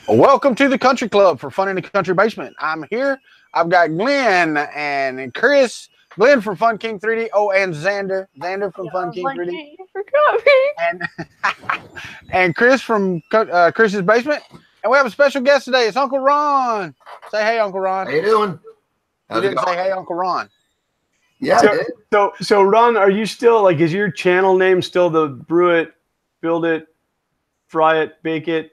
Welcome to the Kuntry Club for Fun in the Kuntry Basement. I'm here. I've got Glenn and Chris. Glenn from Fun King 3D. Oh, and Xander. Xander from Fun King 3D. You forgot me. And Chris from Chris's Basement. And we have a special guest today. It's Uncle Ron. Say hey, Uncle Ron. How you doing? You didn't say hey, Uncle Ron. Yeah. So Ron, are you still like? Is your channel name still the Brew It, Build It, Fry It, Bake It?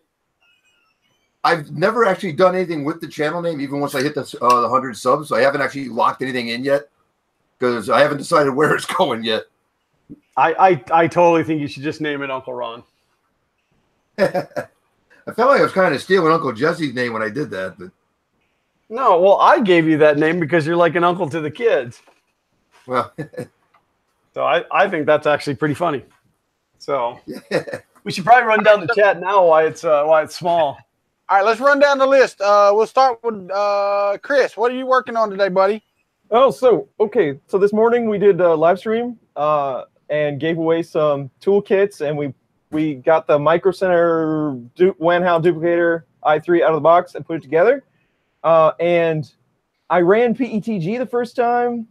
I've never actually done anything with the channel name, even once I hit the 100 subs. So I haven't actually locked anything in yet because I haven't decided where it's going yet. I totally think you should just name it Uncle Ron. I felt like I was kind of stealing Uncle Jesse's name when I did that, but No, well, I gave you that name because you're like an uncle to the kids. well, So I think that's actually pretty funny. So we should probably run down the chat now why it's small. All right, let's run down the list. We'll start with Chris. What are you working on today, buddy? Oh, so this morning we did a live stream and gave away some toolkits, and we got the Micro Center Wanhao duplicator i3 out of the box and put it together. And I ran PETG the first time,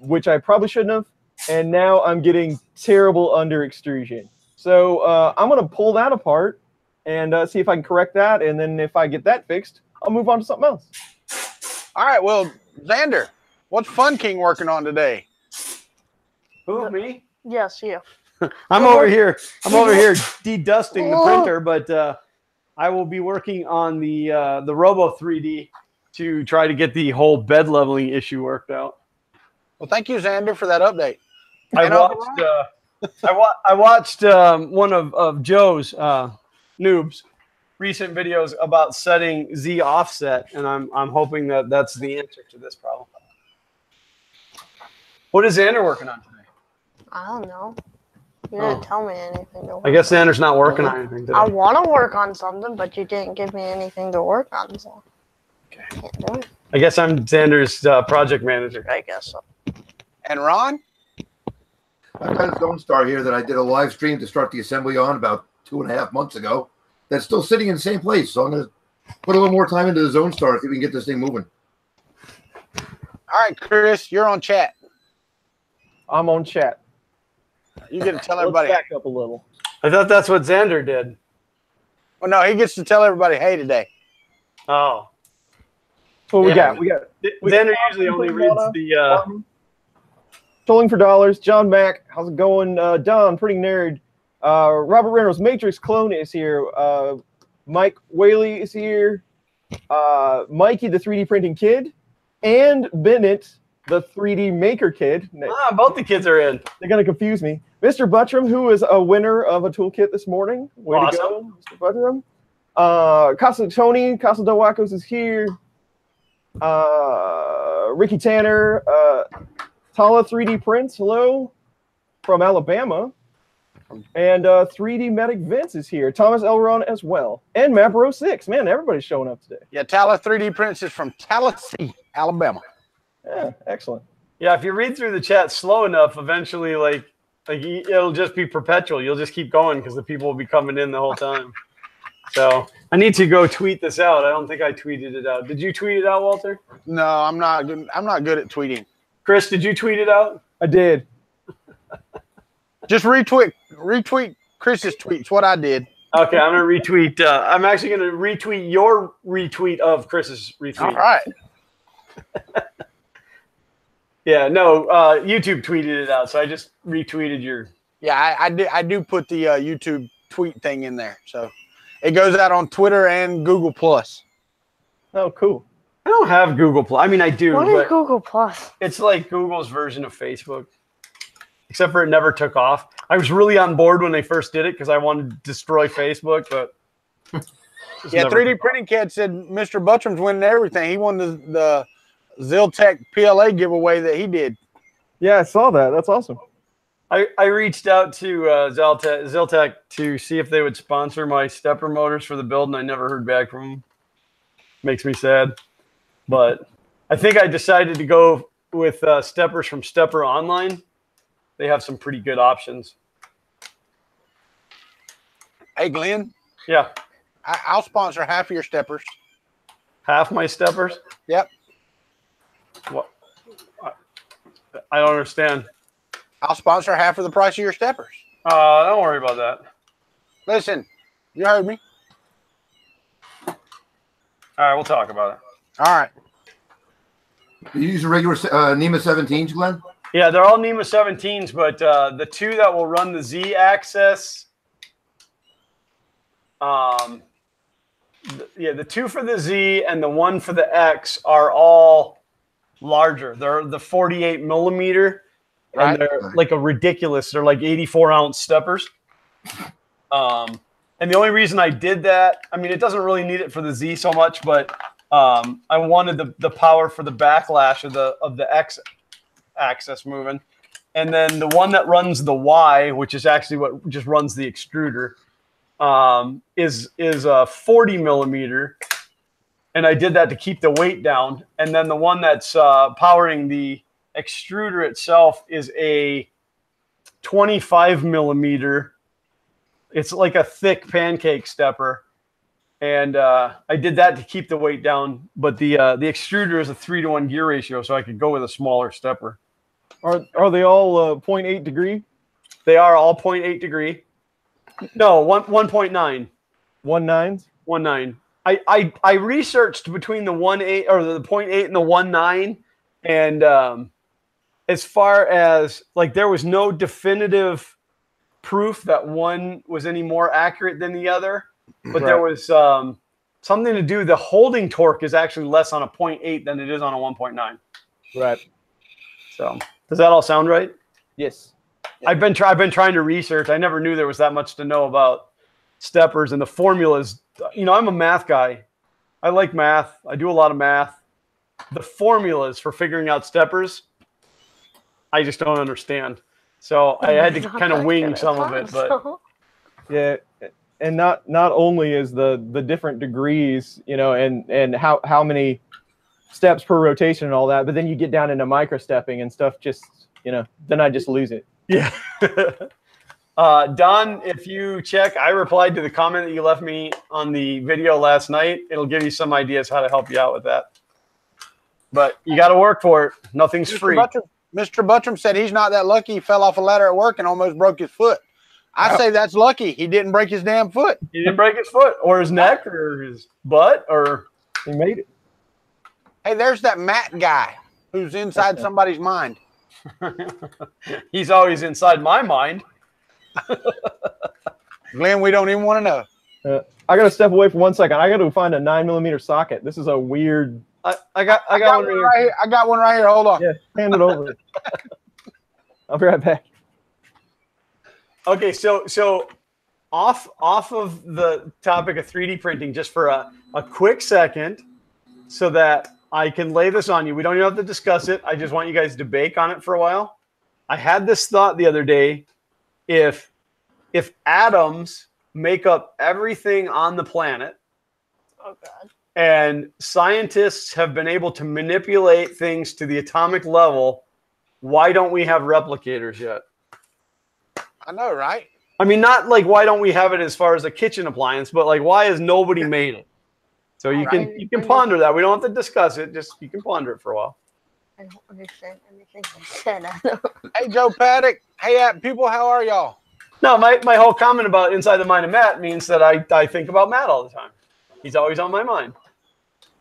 which I probably shouldn't have, and now I'm getting terrible under extrusion. So I'm going to pull that apart and see if I can correct that, and then if I get that fixed, I'll move on to something else. All right, well, Xander, what's Fun King working on today? Who, me? Yes, you. I'm over here de-dusting the printer, but I will be working on the Robo 3D to try to get the whole bed leveling issue worked out. Well, thank you, Xander, for that update. I watched one of Joe's Noob's recent videos about setting Z offset, and I'm hoping that that's the answer to this problem. What is Xander working on today? I don't know. You didn't tell me anything to work I guess Xander's not working on anything today. I want to work on something, but you didn't give me anything to work on, so Okay. can't do it. I guess I'm Xander's project manager. I guess so. And Ron? I've got a Zone Star here that I did a live stream to start the assembly on about 2.5 months ago. That's still sitting in the same place, so I'm going to put a little more time into the Zone Star, see if we can get this thing moving. All right, Chris, you're on chat. I'm on chat. You get to tell everybody. Let's back up a little. I thought that's what Xander did. Well, no, he gets to tell everybody, hey, today. Oh. So we Yeah. got Xander usually only reads the Trolling for Dollars, John Mack, how's it going? Don, Pretty Nerd, Robert Reynolds, Matrix Clone is here, Mike Whaley is here, Mikey the 3D printing kid, and Bennett the 3D maker kid. both the kids are in. They're gonna confuse me. Mr. Buttram, who is a winner of a toolkit this morning. Way to go, Mr. Buttram. Casa Tony, Casa Del Wacos is here. Ricky Tanner, Tala 3D Prints, hello, from Alabama. And 3D Medic Vince is here. Thomas Elron as well. And Mapro6. Man, everybody's showing up today. Yeah, Tala 3D Prints is from Tallahassee, Alabama. Yeah, excellent. Yeah, if you read through the chat slow enough, eventually, like it'll just be perpetual. You'll just keep going because the people will be coming in the whole time. So I need to go tweet this out. I don't think I tweeted it out. Did you tweet it out, Walter? No, I'm not good. I'm not good at tweeting. Chris, did you tweet it out? I did. Just retweet Chris's tweets. What I did. Okay, I'm gonna retweet. I'm actually gonna retweet your retweet of Chris's retweet. All right. Yeah, no, YouTube tweeted it out, so I just retweeted your. Yeah, I do put the YouTube tweet thing in there, so it goes out on Twitter and Google Plus. Oh, cool. I don't have Google Plus. I mean, I do. What but is Google Plus? It's like Google's version of Facebook, except for it never took off. I was really on board when they first did it because I wanted to destroy Facebook, but yeah, 3D Printing Kid said Mr. Buttram's winning everything. He won the Ziltech PLA giveaway that he did. Yeah, I saw that. That's awesome. I reached out to Ziltech to see if they would sponsor my stepper motors for the build, and I never heard back from them. Makes me sad. But I think I decided to go with steppers from Stepper Online. They have some pretty good options. Hey, Glenn. Yeah. I'll sponsor half of your steppers. Half my steppers? Yep. What? I don't understand. I'll sponsor half of the price of your steppers. Don't worry about that. Listen, you heard me. All right, we'll talk about it. All right. Do you use the regular NEMA 17s, Glenn? Yeah, they're all NEMA 17s, but the two that will run the Z axis, the two for the Z and the one for the X are all larger. They're the 48 millimeter, and they're like a ridiculous. They're like 84-ounce steppers. And the only reason I did that, I mean, it doesn't really need it for the Z so much, but I wanted the power for the backlash of the X axis moving. And then the one that runs the Y, which is actually what just runs the extruder, is a 40 millimeter. And I did that to keep the weight down. And then the one that's powering the extruder itself is a 25 millimeter. It's like a thick pancake stepper. And I did that to keep the weight down. But the extruder is a 3-to-1 gear ratio, so I could go with a smaller stepper. Are they all 0.8 degree? They are all 0.8 degree. No, 1.9. 1.9s? 1.9. I researched between the 1.8 or the 0.8 and the 1.9, and as far as like there was no definitive proof that one was any more accurate than the other, but there was something to do. The holding torque is actually less on a 0.8 than it is on a 1.9. Right. So does that all sound right? Yes. I've been trying to research. I never knew there was that much to know about steppers and the formulas. You know, I'm a math guy. I like math. I do a lot of math. The formulas for figuring out steppers, I just don't understand. So I had to kind of wing some of it. But yeah, and not only is the different degrees, you know, and how many steps per rotation and all that, but then you get down into micro stepping and stuff. Just, you know, then I just lose it. Yeah. Don, if you check, I replied to the comment that you left me on the video last night. It'll give you some ideas how to help you out with that. But you got to work for it. Nothing's free. Mr. Buttram said he's not that lucky. He fell off a ladder at work and almost broke his foot. I say that's lucky. He didn't break his damn foot. He didn't break his foot or his neck or his butt, or he made it. Hey, there's that Matt guy who's inside somebody's mind. He's always inside my mind. Glenn, we don't even want to know. I got to step away for 1 second. I got to find a 9mm socket. This is a weird. I got one right here. I got one right here. Hold on. Yeah, hand it over. I'll be right back. Okay, so off of the topic of 3D printing, just for a quick second, so that I can lay this on you. We don't even have to discuss it. I just want you guys to bake on it for a while. I had this thought the other day. If atoms make up everything on the planet, Oh God. and scientists have been able to manipulate things to the atomic level, why don't we have replicators yet? I know, right? I mean, not like why don't we have it as far as a kitchen appliance, but like why has nobody made it? So you can ponder that. We don't have to discuss it. Just you can ponder it for a while. I don't understand anything you said. I know. Hey, Joe Paddock. Hey, people, how are y'all? No, my whole comment about inside the mind of Matt means that I think about Matt all the time. He's always on my mind.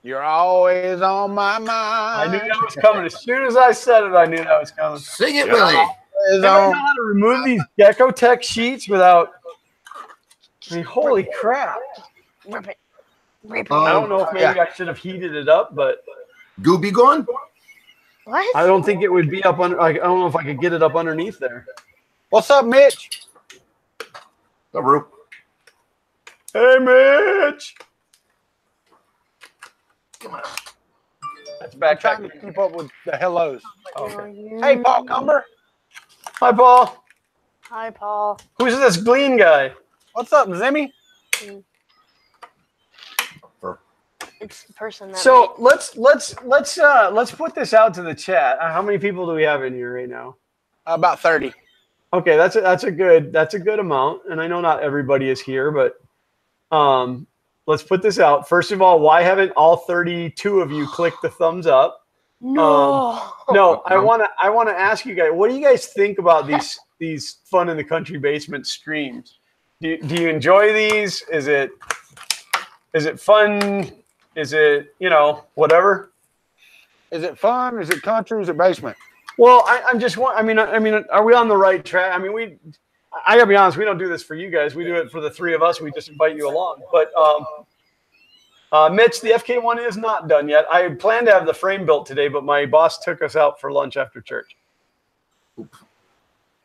You're always on my mind. I knew that was coming. As soon as I said it, I knew that was coming. Sing it, Willie. Is I don't on. know how to remove these Gecko Tech sheets without. I mean, holy crap! Rip it. Rip it. I don't know if maybe I should have heated it up, but Gooby gone? What? I don't think it would be up under. I don't know if I could get it up underneath there. What's up, Mitch? The roof. Hey, Mitch. Come on. That's I'm back. trying to keep up with the hellos. Okay. Hey, Paul Cumber. Hi, Paul. Hi, Paul. Who's this Glean guy? What's up, Zimmy? It's the person that. So let's put this out to the chat. How many people do we have in here right now? About 30. Okay, that's a good amount. And I know not everybody is here, but let's put this out. First of all, why haven't all 32 of you clicked the thumbs up? No. No, I want to ask you guys, what do you guys think about these Fun in the Country Basement streams? Do you enjoy these? Is it fun? Is it, whatever? Is it fun? Is it country? Is it basement? Well, I'm just I mean, are we on the right track? I mean, I gotta be honest, we don't do this for you guys. We do it for the three of us. We just invite you along. But Mitch, the FK1 is not done yet. I planned to have the frame built today, but my boss took us out for lunch after church.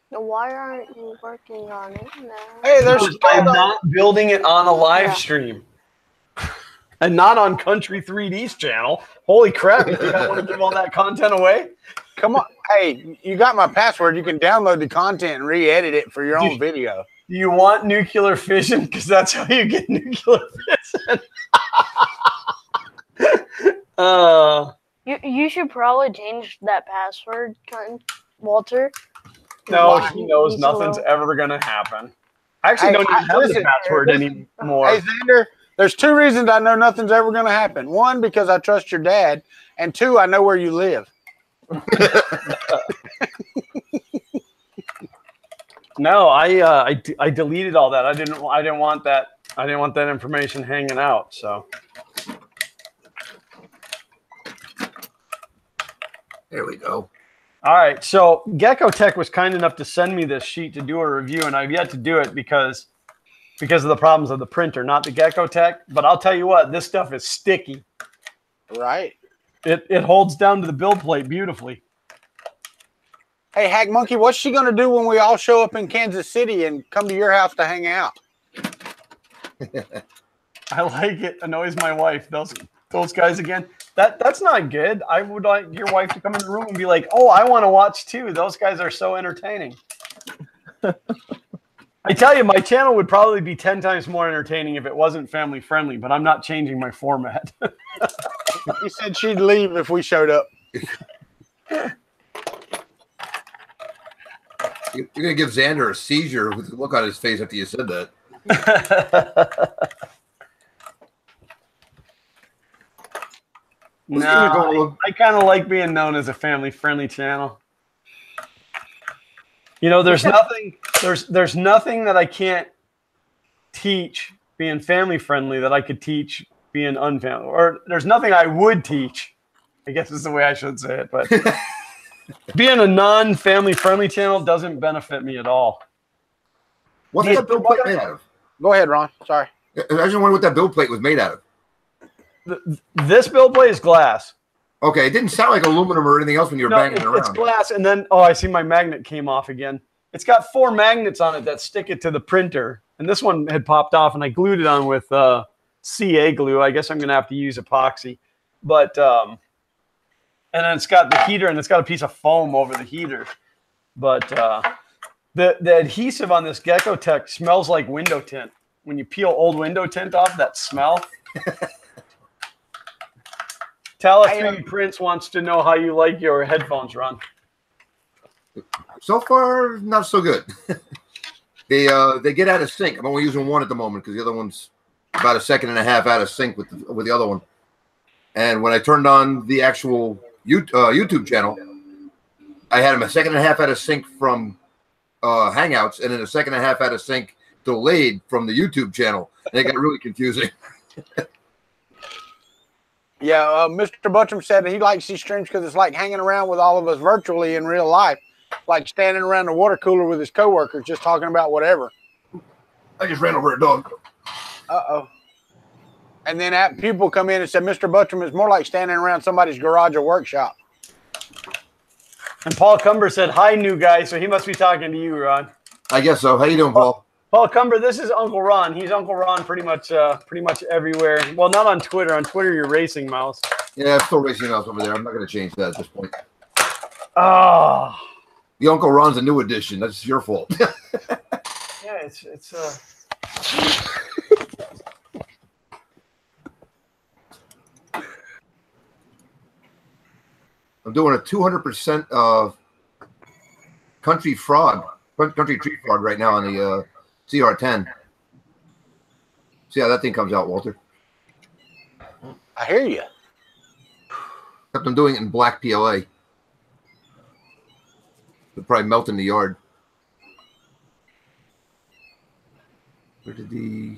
Why aren't you working on it now? Hey, I'm not building it on a live stream. And not on Kuntry 3D's channel. Holy crap, you think I want to give all that content away? Come on. Hey, you got my password. You can download the content and re-edit it for your own video. Do you want nuclear fission? Because that's how you get nuclear fission. You should probably change that password, Walter. No, he knows nothing's ever going to happen. I actually don't even have the password anymore. Hey, Xander, there's two reasons I know nothing's ever going to happen. One, because I trust your dad. And two, I know where you live. No, I deleted all that. I didn't want that. I didn't want that information hanging out. So There we go. all right. So Gecko Tech was kind enough to send me this sheet to do a review, and I've yet to do it because of the problems of the printer, not the Gecko Tech. But I'll tell you what, this stuff is sticky. Right. It holds down to the build plate beautifully. Hey, Hack Monkey, what's she going to do when we all show up in Kansas City and come to your house to hang out? I like it. Annoys my wife. Those guys again. That's not good. I would like your wife to come in the room and be like, "Oh, I want to watch too. Those guys are so entertaining." I tell you, my channel would probably be 10 times more entertaining if it wasn't family friendly, but I'm not changing my format. He said she'd leave if we showed up. You're going to give Xander a seizure with the look on his face after you said that. No, I kind of like being known as a family-friendly channel. There's nothing that I can't teach being family-friendly that I could teach being unfamily. Or there's nothing I would teach, I guess is the way I should say it. But being a non-family-friendly channel doesn't benefit me at all. What's that build plate made out of? Go ahead, Ron. Sorry. I just wonder what that build plate was made out of. This build plate is glass. Okay, it didn't sound like aluminum or anything else when you were banging it around. It's glass, and then, I see my magnet came off again. It's got 4 magnets on it that stick it to the printer, and this one had popped off, and I glued it on with CA glue. I guess I'm going to have to use epoxy. But, and then it's got the heater, and it's got a piece of foam over the heater. But the adhesive on this Gecko Tech smells like window tint. When you peel old window tint off, that smell. Tally Prince wants to know how you like your headphones, Ron. So far, not so good. They get out of sync. I'm only using one at the moment because the other one's about 1.5 seconds out of sync with the other one. And when I turned on the actual YouTube channel, I had them 1.5 seconds out of sync from Hangouts, and then 1.5 seconds out of sync delayed from the YouTube channel, and it got really confusing. Yeah, Mr. Buttram said that he likes these streams because it's like hanging around with all of us virtually in real life, like standing around the water cooler with his coworkers, just talking about whatever. I just ran over a dog. Uh-oh. And then people come in and said, Mr. Buttram is more like standing around somebody's garage or workshop. And Paul Cumber said, "Hi, new guy." So he must be talking to you, Ron. I guess so. How you doing, Paul? Paul Cumber, this is Uncle Ron. He's Uncle Ron pretty much everywhere. Well, not on Twitter. On Twitter, you're Racing Mouse. Yeah, I'm still Racing Mouse over there. I'm not going to change that at this point. Oh. The Uncle Ron's a new addition. That's your fault. Yeah, it's I'm doing a 200% of Country Tree Frog right now on the CR10. See how that thing comes out, Walter. I hear you. Except I'm doing it in black PLA. It'll probably melt in the yard. Where did the...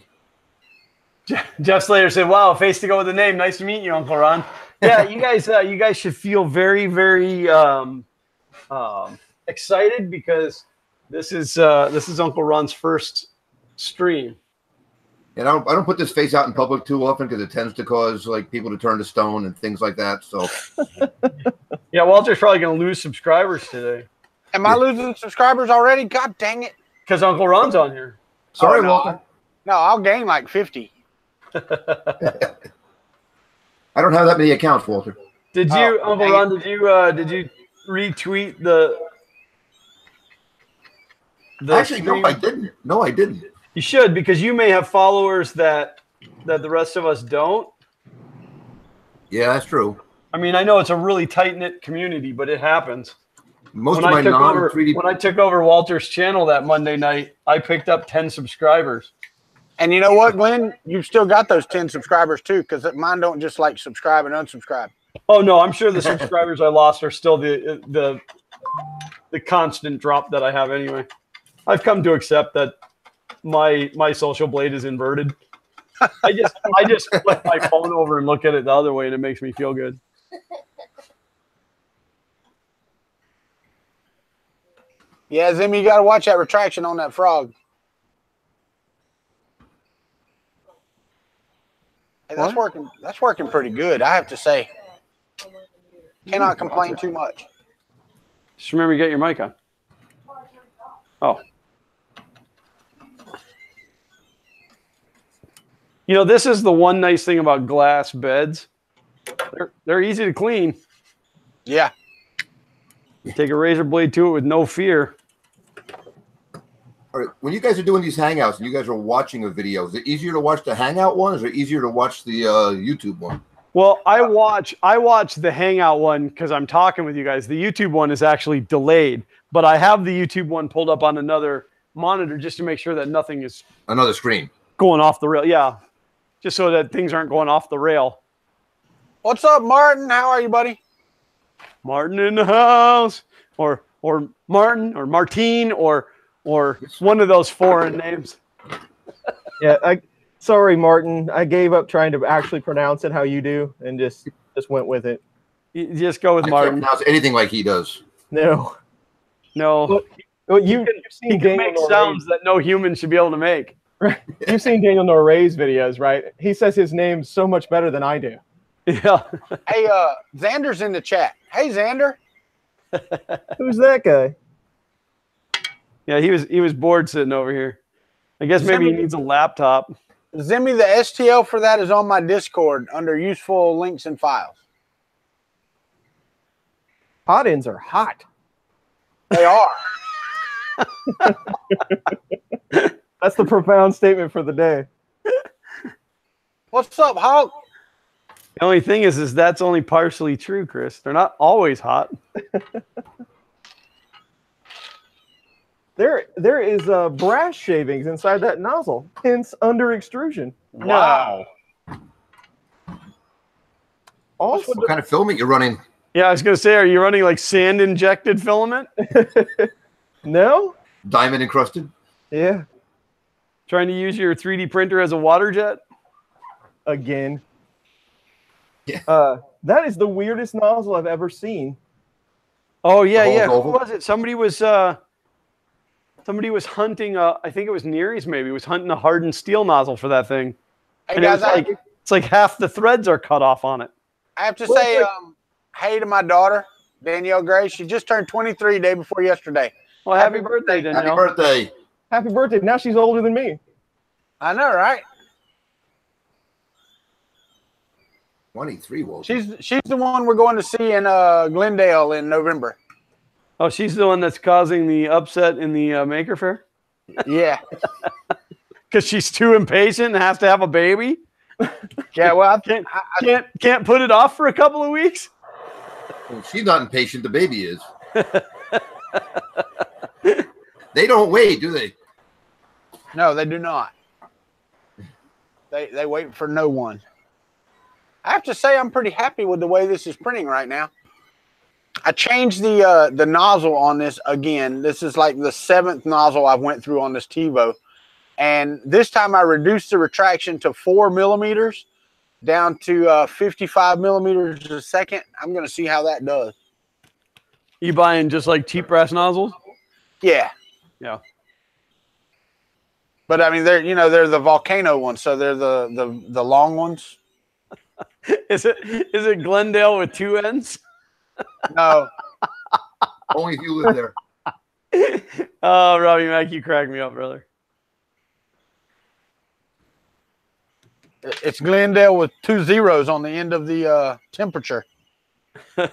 Jeff Slater said, "Wow, a face to go with the name. Nice to meet you, Uncle Ron." Yeah, you guys should feel very, very excited because this is Uncle Ron's first stream. And I don't put this face out in public too often because it tends to cause like people to turn to stone and things like that. So yeah, Walter's probably going to lose subscribers today. Am I losing subscribers already? God dang it! Because Uncle Ron's on here. sorry, no, Walter. No, I'll gain like 50. I don't have that many accounts, Walter. Did you, Uncle Ron? Did you retweet the Actually, stream? no, I didn't. No, I didn't. You should, because you may have followers that the rest of us don't. Yeah, that's true. I mean, I know it's a really tight-knit community, but it happens. Most When of my I took non-3D... when I took over Walter's channel that Monday night, I picked up 10 subscribers. And you know what, Glenn? You've still got those 10 subscribers too, because mine don't just like subscribe and unsubscribe. Oh no, I'm sure the subscribers I lost are still the constant drop that I have anyway. I've come to accept that my social blade is inverted. I just flip my phone over and look at it the other way, and it makes me feel good. Yeah, Zim, you got to watch that retraction on that frog. Hey, that's working. That's working pretty good, I have to say. Cannot complain too much. Just remember to get your mic on. Oh. You know, this is the one nice thing about glass beds. They're easy to clean. Yeah. You take a razor blade to it with no fear. All right, when you guys are doing these hangouts and you guys are watching a video, is it easier to watch the hangout one or is it easier to watch the YouTube one? Well, I watch the Hangout one because I'm talking with you guys. The YouTube one is actually delayed, but I have the YouTube one pulled up on another monitor just to make sure that nothing is Another screen. going off the rail. Yeah, just so that things aren't going off the rail. What's up, Martin? How are you, buddy? Martin in the house, or Martin, or Martine, or one of those foreign names. Yeah, sorry, Martin. I gave up trying to actually pronounce it how you do, and just went with it. You just go with I Martin. can't pronounce anything like he does. No. No, Well, you've he seen can Daniel make sounds that no human should be able to make. Right. You've seen Daniel Noray's videos, right? He says his name so much better than I do. Yeah. Hey, Xander's in the chat. Hey, Xander. Who's that guy? Yeah, he was bored sitting over here. I guess maybe he needs a laptop. Zimmy, the STL for that is on my Discord under useful links and files. Hot ends are hot. They are. That's the profound statement for the day. What's up, Hulk? The only thing is that's only partially true, Chris. They're not always hot. There is brass shavings inside that nozzle, hence under extrusion. Wow. Also, What kind of filament you're running? Yeah, I was going to say, are you running like sand injected filament? no? Diamond encrusted? Yeah. Trying to use your 3D printer as a water jet? Again. Yeah. That is the weirdest nozzle I've ever seen. Oh yeah, yeah. Who oval? was it? Somebody was hunting. I think it was Neary's. Maybe was hunting a hardened steel nozzle for that thing. Hey, And guys, it's like half the threads are cut off on it. I have to say, hey to my daughter, Danielle Gray. She just turned 23 day before yesterday. Well, happy birthday, Danielle. Happy birthday. Happy birthday. Now she's older than me. I know, right? 23, Walter. She's the one we're going to see in Glendale in November. Oh, she's the one that's causing the upset in the Maker Faire? Yeah. Because she's too impatient and has to have a baby? Yeah, well, Can't put it off for a couple of weeks? Well, she's not impatient. The baby is. They don't wait, do they? no, they do not. They wait for no one. I have to say I'm pretty happy with the way this is printing right now. I changed the nozzle on this again. This is like the 7th nozzle I've went through on this TiVo. And this time I reduced the retraction to 4 millimeters down to 55 millimeters a second. I'm going to see how that does. You buying just like cheap brass nozzles? Yeah. Yeah. But I mean, they're the volcano ones. So they're the long ones. Is it Glendale with 2 ends? No. Only if you live there. Oh, Robbie Mack, you crack me up, brother. It's Glendale with 2 zeros on the end of the temperature. What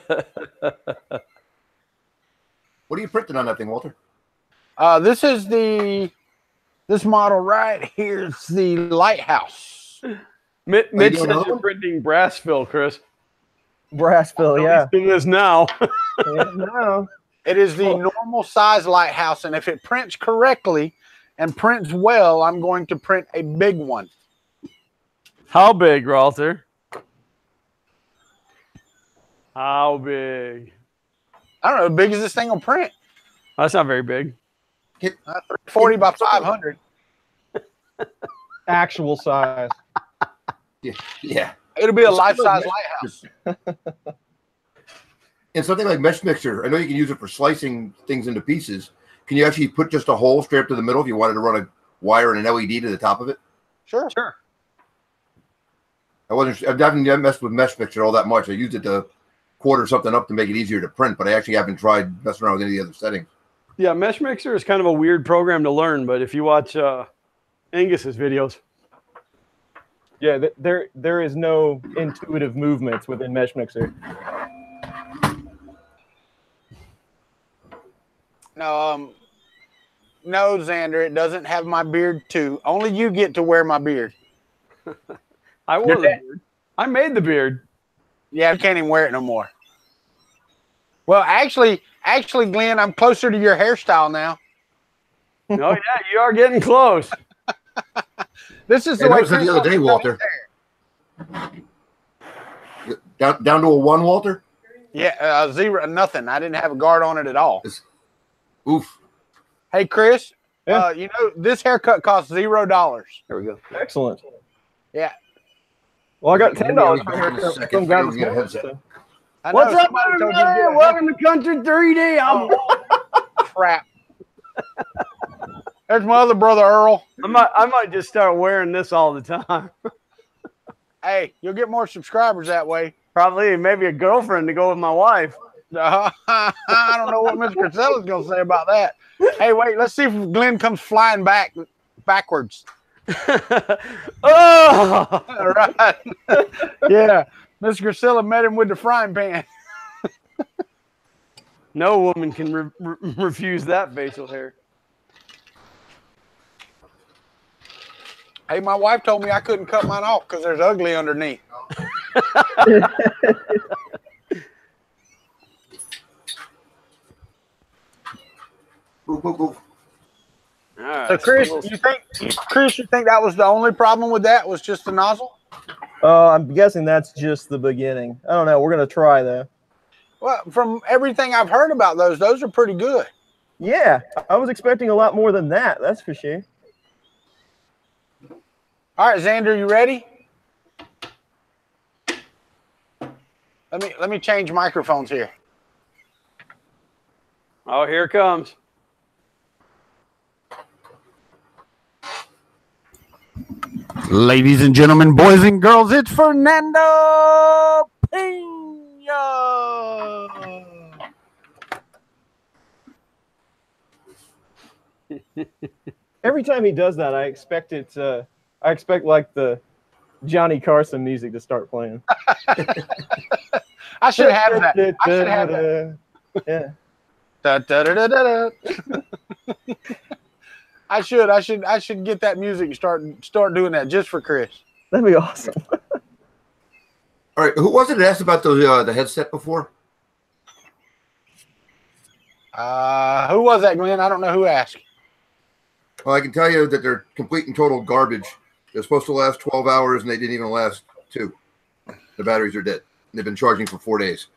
are you printing on that thing, Walter? This is this model right here. It's the Lighthouse. Mitch says you're printing brass fill, Chris. Brass fill, yeah. It is now. No. It is the normal size Lighthouse, and if it prints correctly and prints well, I'm going to print a big one. How big, Walter? How big? I don't know. How big as this thing will print? Oh, that's not very big. 40 by 500. Actual size. Yeah. It'll be a life-size Lighthouse. And something like mesh mixer, I know you can use it for slicing things into pieces. Can you actually put just a hole straight up to the middle if you wanted to run a wire and an LED to the top of it? Sure. I haven't messed with mesh mixer all that much. I used it to quarter something up to make it easier to print, but I actually haven't tried messing around with any of the other settings. Yeah, Mesh Mixer is kind of a weird program to learn, but if you watch Angus's videos. Yeah, there is no intuitive movements within Mesh Mixer. No, Xander, it doesn't have my beard too. Only you get to wear my beard. I wore the beard. I made the beard. Yeah, I can't even wear it no more. Well, actually, Glenn, I'm closer to your hairstyle now. Oh, yeah, you are getting close. This is the way the other day, Walter. Down to a 1, Walter? Yeah, 0, nothing. I didn't have a guard on it at all. Oof. Hey, Chris, Yeah. this haircut costs $0. There we go. Excellent. Yeah. Well, I got $10 for Give me a haircut second. from guys. Get a headset. I What's know, up, somebody told you to get everybody? a Welcome to Country 3D. I'm crap. There's my other brother, Earl. I might just start wearing this all the time. Hey, you'll get more subscribers that way. Probably maybe a girlfriend to go with my wife. I don't know what Mr. Casella's going to say about that. Hey, wait, let's see if Glenn comes flying backwards. Oh! All right. Yeah, Mr. Casella met him with the frying pan. No woman can refuse that facial hair. Hey, my wife told me I couldn't cut mine off because there's ugly underneath. Oof, oof, oof. All right. So, Chris, you think that was the only problem with that was just the nozzle? I'm guessing that's just the beginning. I don't know. We're going to try, though. Well, from everything I've heard about those are pretty good. Yeah, I was expecting a lot more than that. That's for sure. All right, Xander, you ready? Let me change microphones here. Oh, here it comes. Ladies and gentlemen, boys and girls, it's Fernando Pena. Every time he does that, I expect like the Johnny Carson music to start playing. I should have that. I should have that. Yeah. Da, da, da, da, da, da. I should get that music and start doing that just for Chris. That'd be awesome. All right, who was it that asked about the headset before? Who was that, Glenn? I don't know who asked. Well, I can tell you that they're complete and total garbage. They're supposed to last 12 hours, and they didn't even last 2. The batteries are dead. They've been charging for 4 days.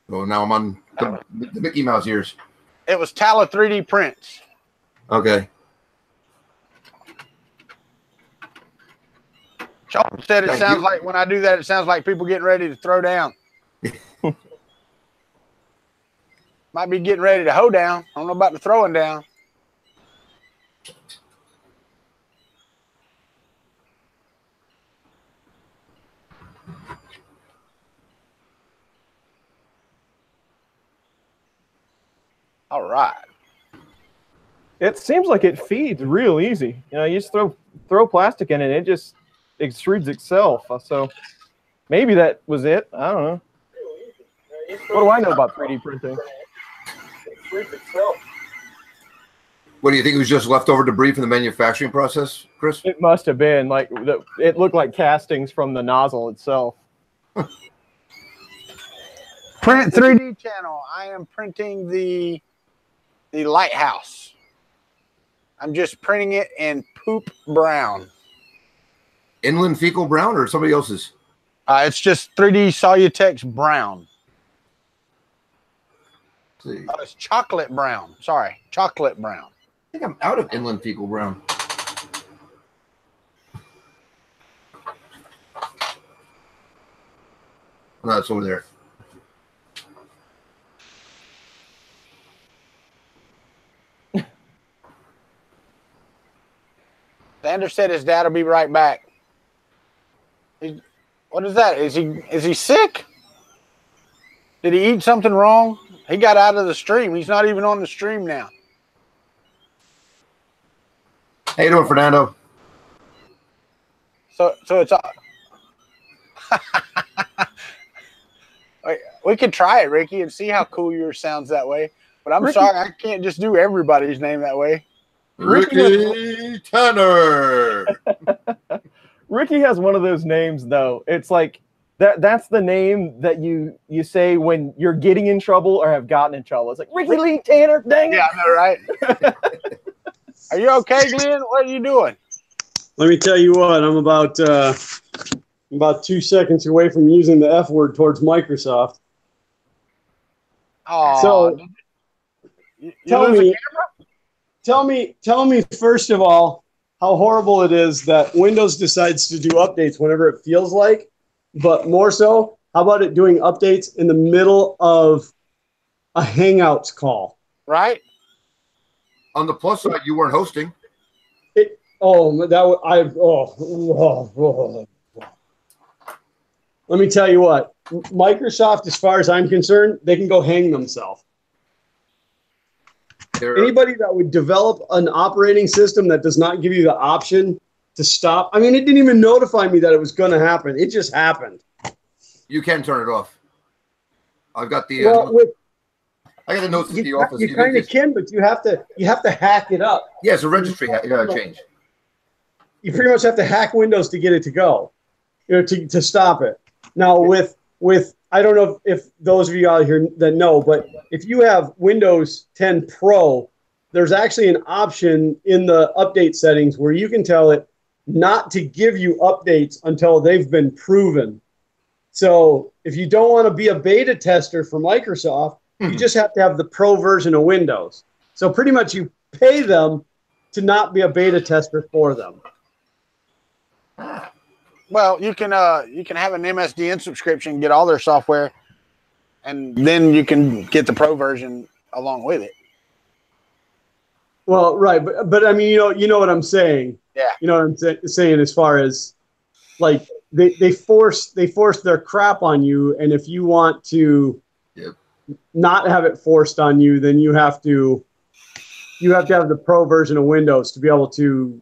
So now I'm on the Mickey Mouse ears. It was Tala 3D prints. Okay. Sean said it Thank sounds you. like when I do that, it sounds like people getting ready to throw down. Might be getting ready to hoe down. I don't know about the throwing down. All right. It seems like it feeds real easy. You know, you just throw plastic in it, and it just extrudes itself. So maybe that was it. I don't know. What do I know about 3D printing? What do you think? It was just leftover debris from the manufacturing process, Chris? It must have been like it looked like castings from the nozzle itself. Print 3D channel. I am printing the lighthouse. I'm just printing it in poop brown. Inland fecal brown or somebody else's? It's just 3D Solutex brown. Let's see. It's chocolate brown. Sorry, chocolate brown. I think I'm out of inland fecal brown. No, it's over there. Xander said his dad will be right back. What is that? Is he sick? Did he eat something wrong? He got out of the stream. He's not even on the stream now. How you doing, Fernando? So it's we could try it, Ricky, and see how cool yours sounds that way. But I'm sorry, I can't just do everybody's name that way. Ricky Tanner. Ricky has one of those names, though. It's like that's the name that you say when you're getting in trouble or have gotten in trouble. It's like Ricky Lee Tanner. Dang it. Yeah, I know, right? Are you okay, Glenn? What are you doing? Let me tell you what, I'm about 2 seconds away from using the F word towards Microsoft. Oh, So you tell lose the me, camera? tell me first of all how horrible it is that Windows decides to do updates whenever it feels like, but more so, how about it doing updates in the middle of a Hangouts call? Right? On the plus side, you weren't hosting. Let me tell you what, Microsoft, as far as I'm concerned, they can go hang themselves. Anybody that would develop an operating system that does not give you the option to stop. I mean, it didn't even notify me that it was going to happen. It just happened. You can turn it off. I've got the. I got the notes at the office. You kind of can, but you have to hack it up. Yeah, it's a registry change. You pretty much have to hack Windows to get it to go, to stop it. Now with I don't know if those of you out here that know, but if you have Windows 10 Pro, there's actually an option in the update settings where you can tell it not to give you updates until they've been proven. So if you don't want to be a beta tester for Microsoft, you just have to have the Pro version of Windows. So pretty much you pay them to not be a beta tester for them. Well, you can have an MSDN subscription, get all their software, and then you can get the Pro version along with it. Well, right, but I mean, you know what I'm saying. Yeah. You know what I'm saying as far as like they force their crap on you, and if you want to not have it forced on you, then you have to have the Pro version of Windows to be able to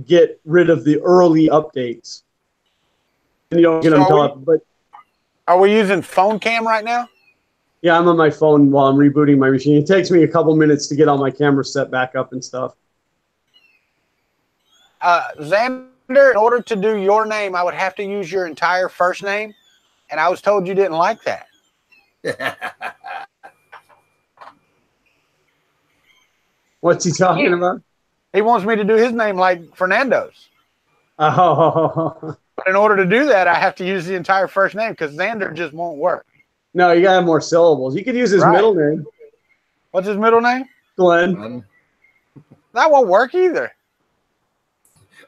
get rid of the early updates. And you don't get them up, but are we using phone cam right now? Yeah, I'm on my phone while I'm rebooting my machine. It takes me a couple minutes to get all my cameras set back up and stuff. Xander, in order to do your name, I would have to use your entire first name, and I was told you didn't like that. What's he talking about? He wants me to do his name like Fernando's. Oh. But in order to do that, I have to use the entire first name because Xander just won't work. No, you got to have more syllables. You could use his middle name. What's his middle name? Glenn. That won't work either.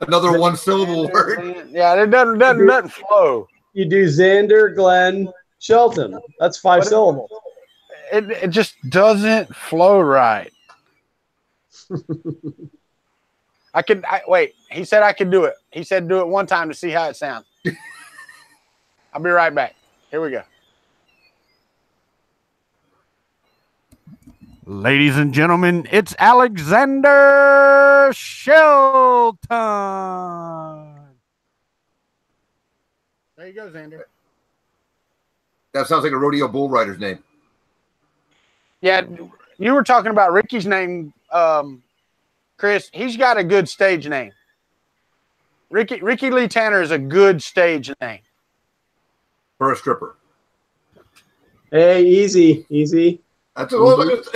Another one-syllable word. Yeah, it doesn't flow. You do Xander, Glenn, Shelton. That's 5 syllables. It just doesn't flow right. Wait. He said I could do it. He said do it one time to see how it sounds. I'll be right back. Here we go. Ladies and gentlemen, it's Alexander Shelton. There you go, Xander. That sounds like a rodeo bull rider's name. Yeah, you were talking about Ricky's name, Chris. He's got a good stage name. Ricky Lee Tanner is a good stage name. For a stripper. Hey, easy. That's what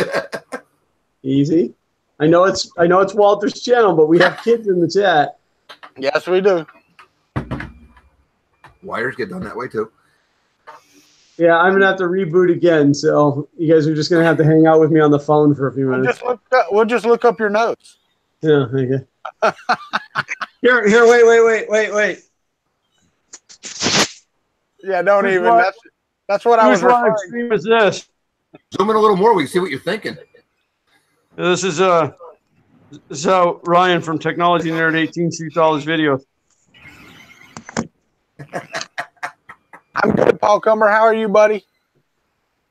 easy. I know it's Walter's channel, but we have kids in the chat. Yes, we do. Wires get done that way too. Yeah, I'm gonna have to reboot again, so you guys are just gonna have to hang out with me on the phone for a few minutes. We'll just look up your notes. Yeah, okay. Here, wait. Yeah, don't even. That's what I was referring. How extreme is this? Zoom in a little more. We can see what you're thinking. This is how Ryan from Technology Nerd 18 shoots all his videos. I'm good, Paul Cumber. How are you, buddy?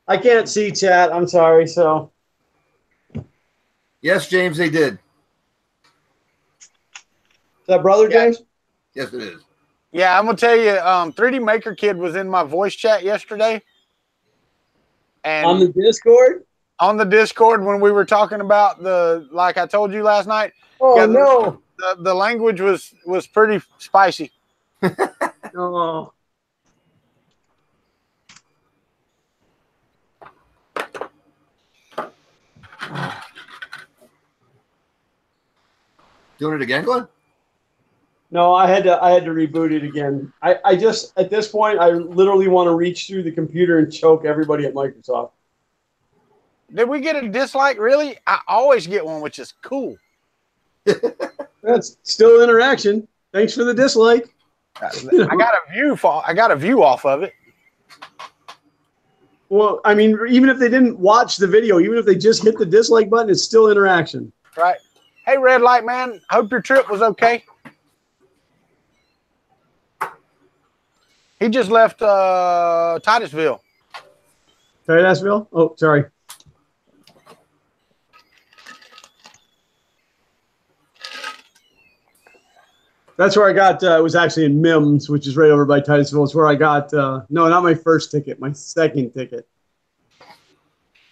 I can't see chat. I'm sorry. So. Yes, James, they did. Is that brother James? Yes, it is. Yeah, I'm gonna tell you. 3D Maker Kid was in my voice chat yesterday, and on the Discord. On the Discord when we were talking about like I told you last night. Oh no! The language was pretty spicy. Oh. Doing it again, Glenn? No, I had to reboot it again. I just at this point I literally want to reach through the computer and choke everybody at Microsoft. Did we get a dislike? Really? I always get one, which is cool. That's still interaction. Thanks for the dislike. I got a view off of it. Well, I mean, even if they didn't watch the video, even if they just hit the dislike button, it's still interaction. Right. Hey, Red Light Man. Hope your trip was okay. He just left Titusville. Titusville? Oh, sorry. That's where I got, it was actually in Mims, which is right over by Titusville. It's where I got, no, not my first ticket, my second ticket.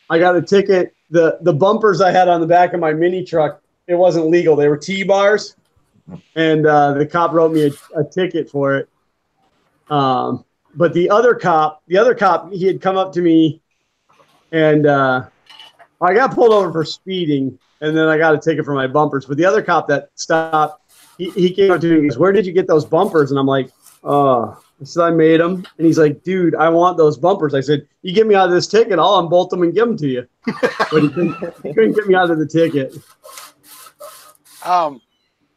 I got a ticket. The bumpers I had on the back of my mini truck, it wasn't legal. They were T-bars. And the cop wrote me a ticket for it. But the other cop, he had come up to me and I got pulled over for speeding and then I got a ticket for my bumpers. But the other cop that stopped, he came up to me and goes, "Where did you get those bumpers?" And I'm like, "Oh," I said, "I made them." And he's like, "Dude, I want those bumpers." I said, "You get me out of this ticket, I'll unbolt them and give them to you." But he couldn't get me out of the ticket.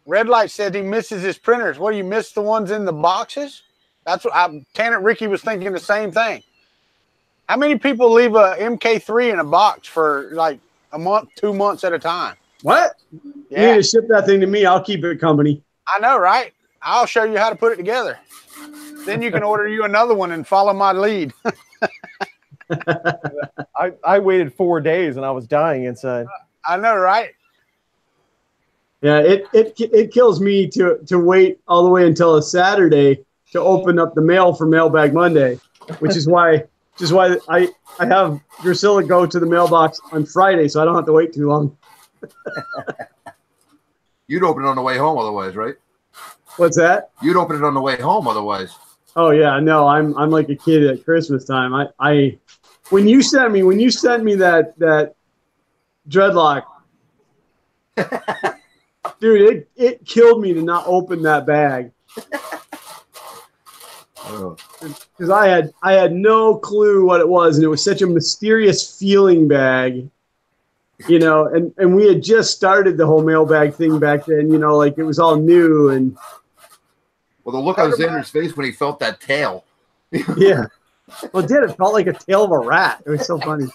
Red Light said he misses his printers. What, you miss the ones in the boxes? That's what Tanner Ricky was thinking the same thing. How many people leave a MK3 in a box for like a month, 2 months at a time? What? Yeah. You need to ship that thing to me. I'll keep it company. I know, right? I'll show you how to put it together. Then you can order you another one and follow my lead. I waited 4 days and I was dying inside. I know, right? Yeah, it kills me to wait all the way until a Saturday to open up the mail for Mailbag Monday, which is why I have Drusilla go to the mailbox on Friday, so I don't have to wait too long. You'd open it on the way home otherwise, right? What's that? You'd open it on the way home otherwise. Oh yeah, no, I'm like a kid at Christmas time. When you sent me that dreadlock, Dude, it killed me to not open that bag. Because I had no clue what it was, and it was such a mysterious feeling bag, you know, and we had just started the whole mailbag thing back then, you know, like it was all new. And well, the look on Xander's face when he felt that tail. Yeah. Well, it did. It felt like a tail of a rat. It was so funny.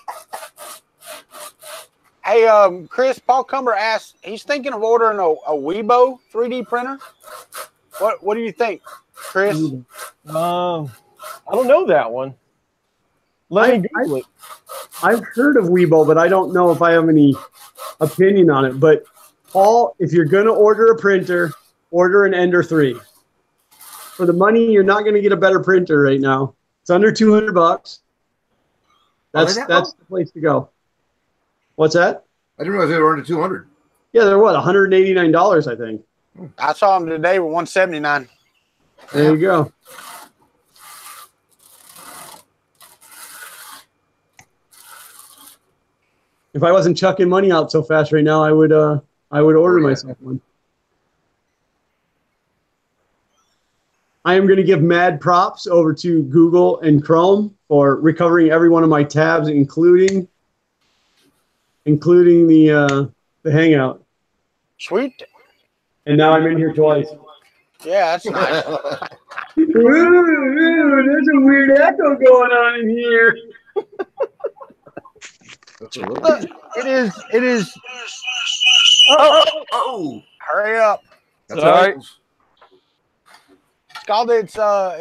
Hey, Chris, Paul Cumber asked, he's thinking of ordering a Weibo 3D printer. What do you think, Chris? I don't know that one. Let me Google it. I've heard of Weibo, but I don't know if I have any opinion on it. But Paul, if you're going to order a printer, order an Ender 3. For the money, you're not going to get a better printer right now. It's under $200. That's the place to go. What's that? I didn't realize they were under $200. Yeah, they're what, $189, I think. I saw them today with $179. There you go. If I wasn't chucking money out so fast right now, I would order myself one. I am going to give mad props over to Google and Chrome for recovering every one of my tabs, including the Hangout. Sweet. And now I'm in here twice. Yeah, that's nice. Ooh, there's a weird echo going on in here. Look, it is. Oh, Hurry up. that's all right. Scalded,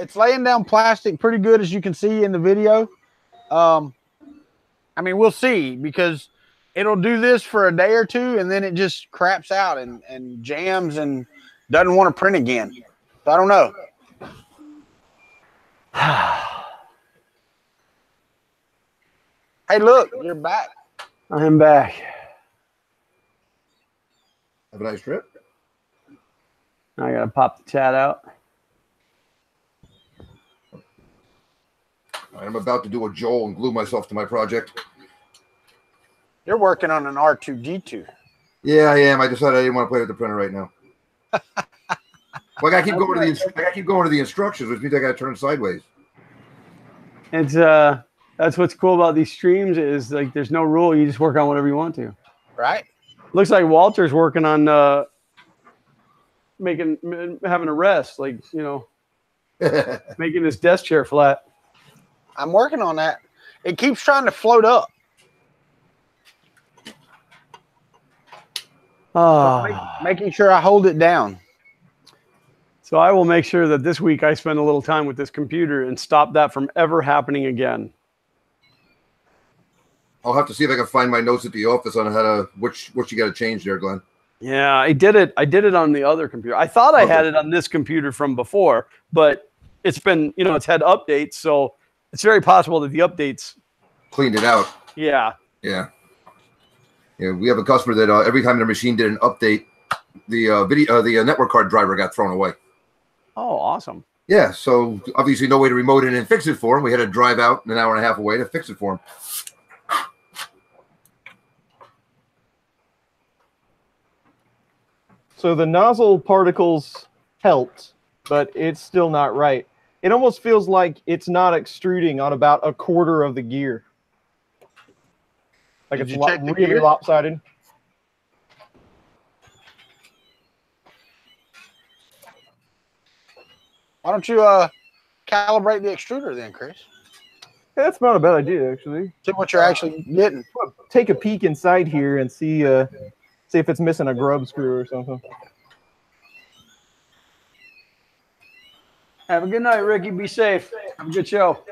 it's laying down plastic pretty good, as you can see in the video. I mean, we'll see, because it'll do this for a day or two, and then it just craps out and jams and doesn't want to print again. So I don't know. Hey, look, you're back. I am back. Have a nice trip. I gotta pop the chat out. I'm about to do a Joel and glue myself to my project. You're working on an R2D2. Yeah, I am. I decided I didn't want to play with the printer right now. Well, I gotta keep going to the instructions, which means I gotta turn sideways. It's that's what's cool about these streams, is like there's no rule. You just work on whatever you want to. Right? Looks like Walter's working on having a rest, like, you know, making his desk chair flat. I'm working on that. It keeps trying to float up. Making sure I hold it down. So I will make sure that this week I spend a little time with this computer and stop that from ever happening again. I'll have to see if I can find my notes at the office on how to what you got to change there, Glenn. Yeah, I did it on the other computer. I thought I had it on this computer from before, but it's been, you know, it's had updates, so it's very possible that the updates Cleaned it out. Yeah. Yeah. Yeah, we have a customer that every time their machine did an update, the network card driver got thrown away. Oh, awesome. Yeah, so obviously no way to remote in and fix it for him. We had to drive out an hour and a half away to fix it for him. So the nozzle particles helped, but it's still not right. It almost feels like it's not extruding on about a quarter of the gear. Like it's really lopsided. Why don't you calibrate the extruder then, Chris? Yeah, that's not a bad idea, actually. See what you're actually getting. Take a peek inside here and see if it's missing a grub screw or something. Have a good night, Ricky. Be safe. Have a good show.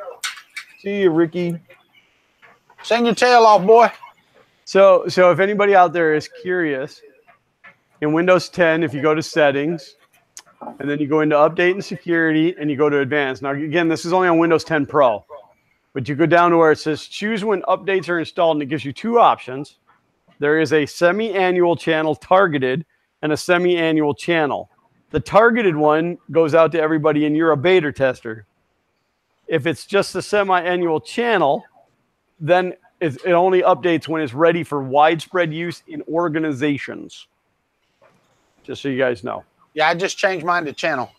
See you, Ricky. Sing your tail off, boy. So if anybody out there is curious, in Windows 10, if you go to Settings, and then you go into Update and Security, and you go to Advanced. Now, again, this is only on Windows 10 Pro. But you go down to where it says Choose when updates are installed, and it gives you two options. There is a semi-annual channel targeted and a semi-annual channel. The targeted one goes out to everybody, and you're a beta tester. If it's just a semi-annual channel, then it only updates when it's ready for widespread use in organizations. Just so you guys know. Yeah, I just changed mine to channel.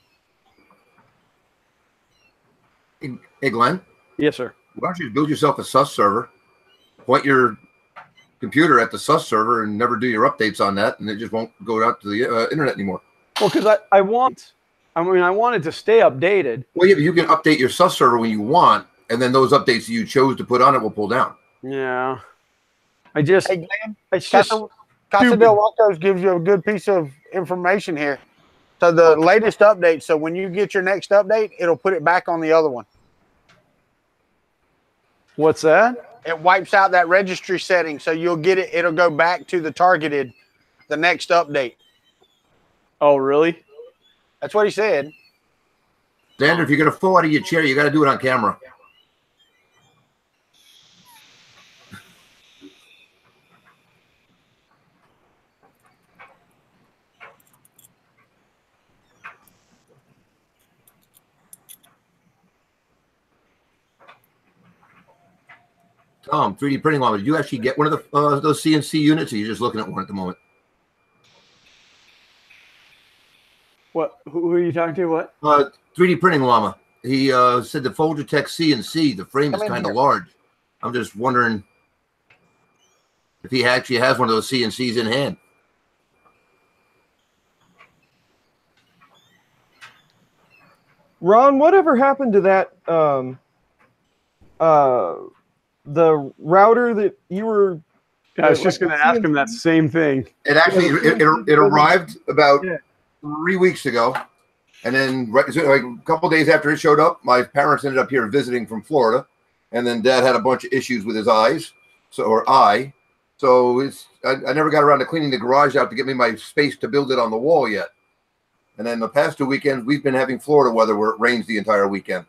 Hey, Glenn. Yes, sir. Why don't you build yourself a sus server? Point your computer at the sus server and never do your updates on that, and it just won't go out to the internet anymore. Well, because I want it to stay updated. Well, yeah, but you can update your sus server when you want, and then those updates you chose to put on it will pull down. Yeah. Hey, Glenn, it's just Casa del Huacos gives you a good piece of information here. So the latest update, so when you get your next update, it'll put it back on the other one. What's that? It wipes out that registry setting, so you'll get it. It'll go back to the targeted, the next update. Oh, really? That's what he said. Xander, if you're going to fall out of your chair, you got to do it on camera. Tom, 3D printing llama. Did you actually get one of the those CNC units, or you're just looking at one at the moment? What? Who are you talking to? What? 3D printing llama. He said the Folgertech CNC, the frame is kind of large. I'm just wondering if he actually has one of those CNCs in hand. Ron, whatever happened to that? The router that you were. I was just going to ask him that same thing. It actually it arrived about 3 weeks ago, and then like a couple of days after it showed up, my parents ended up here visiting from Florida, and then Dad had a bunch of issues with his eyes, so I never got around to cleaning the garage out to get me my space to build it on the wall yet. And then the past 2 weekends, we've been having Florida weather where it rains the entire weekend.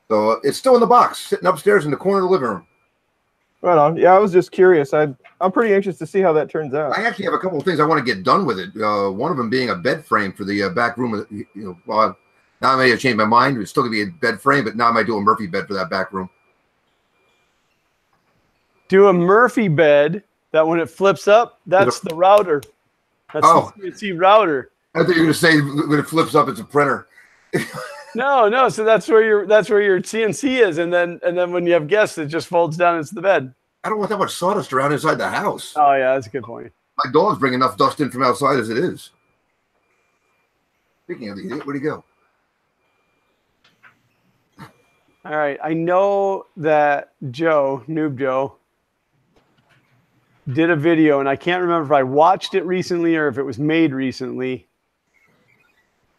So it's still in the box, sitting upstairs in the corner of the living room. Right on. Yeah, I was just curious. I'm pretty anxious to see how that turns out. I actually have a couple of things I want to get done with it. One of them being a bed frame for the back room. Well, now I may have changed my mind. It's still going to be a bed frame, but now I might do a Murphy bed for that back room. Do a Murphy bed that when it flips up, that's the router. That's the CNC router. I thought you were going to say when it flips up, it's a printer. No. So that's where your CNC is, and then when you have guests, it just folds down into the bed. I don't want that much sawdust around inside the house. Oh yeah, that's a good point. My dogs bring enough dust in from outside as it is. Speaking of the idiot, where'd he go? All right, I know that Noob Joe, did a video, and I can't remember if I watched it recently or if it was made recently.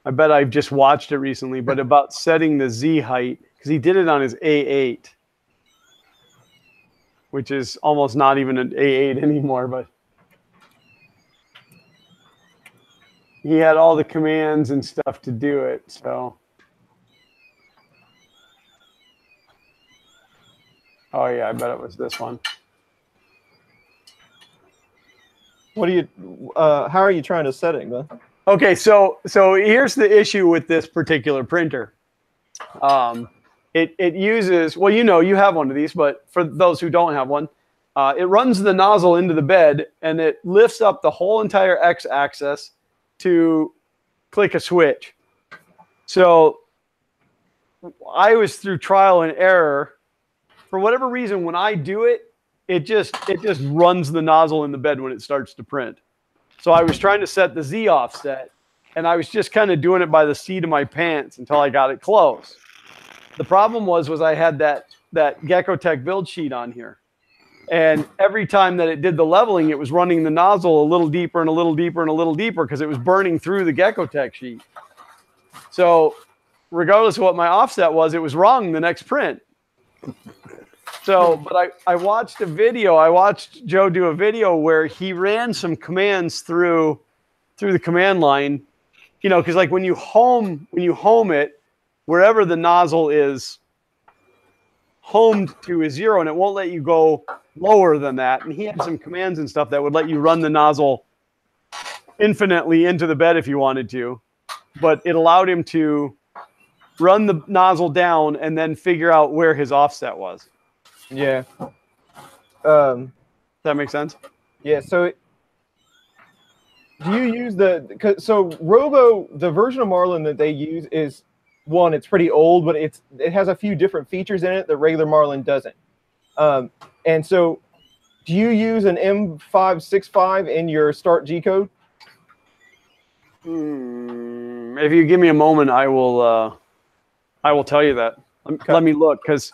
I bet I've just watched it recently, but about setting the Z height, because he did it on his A8, which is almost not even an A8 anymore, but he had all the commands and stuff to do it, so. Oh yeah, I bet it was this one. What do you? How are you trying to set it, man? Okay, so here's the issue with this particular printer. It uses, well, you have one of these, but for those who don't have one, it runs the nozzle into the bed and it lifts up the whole entire X-axis to click a switch. So I was through trial and error. For whatever reason, when I do it, it just runs the nozzle in the bed when it starts to print. So I was trying to set the Z offset, and I was just kind of doing it by the seat of my pants until I got it close. The problem was I had that Geckotech build sheet on here. And every time that it did the leveling, it was running the nozzle a little deeper and a little deeper and a little deeper because it was burning through the Geckotech sheet. So regardless of what my offset was, it was wrong the next print. So, but I watched a video. I watched Joe do a video where he ran some commands through the command line, because like when you home it, wherever the nozzle is homed to is 0, and it won't let you go lower than that. And he had some commands and stuff that would let you run the nozzle infinitely into the bed if you wanted to, but it allowed him to run the nozzle down and then figure out where his offset was. Yeah. Does that make sense? Yeah. So do you use so Robo, the version of Marlin that they use is one, it's pretty old, but it has a few different features in it that regular Marlin doesn't. And so do you use an M565 in your start G code? If you give me a moment, I will tell you that. Let me look, because